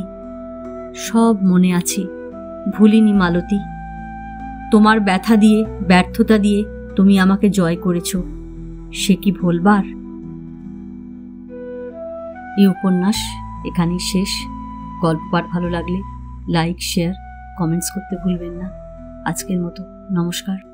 সব মনে আছে, ভুলিনি মালতী। তোমার ব্যথা দিয়ে, ব্যর্থতা দিয়ে তুমি আমাকে জয় করেছ, সে কি ভুলবার? এই উপন্যাস এখানেই শেষ। গল্প পাঠ ভালো লাগলে লাইক, শেয়ার, কমেন্টস করতে ভুলবেন না। আজকের মতো নমস্কার।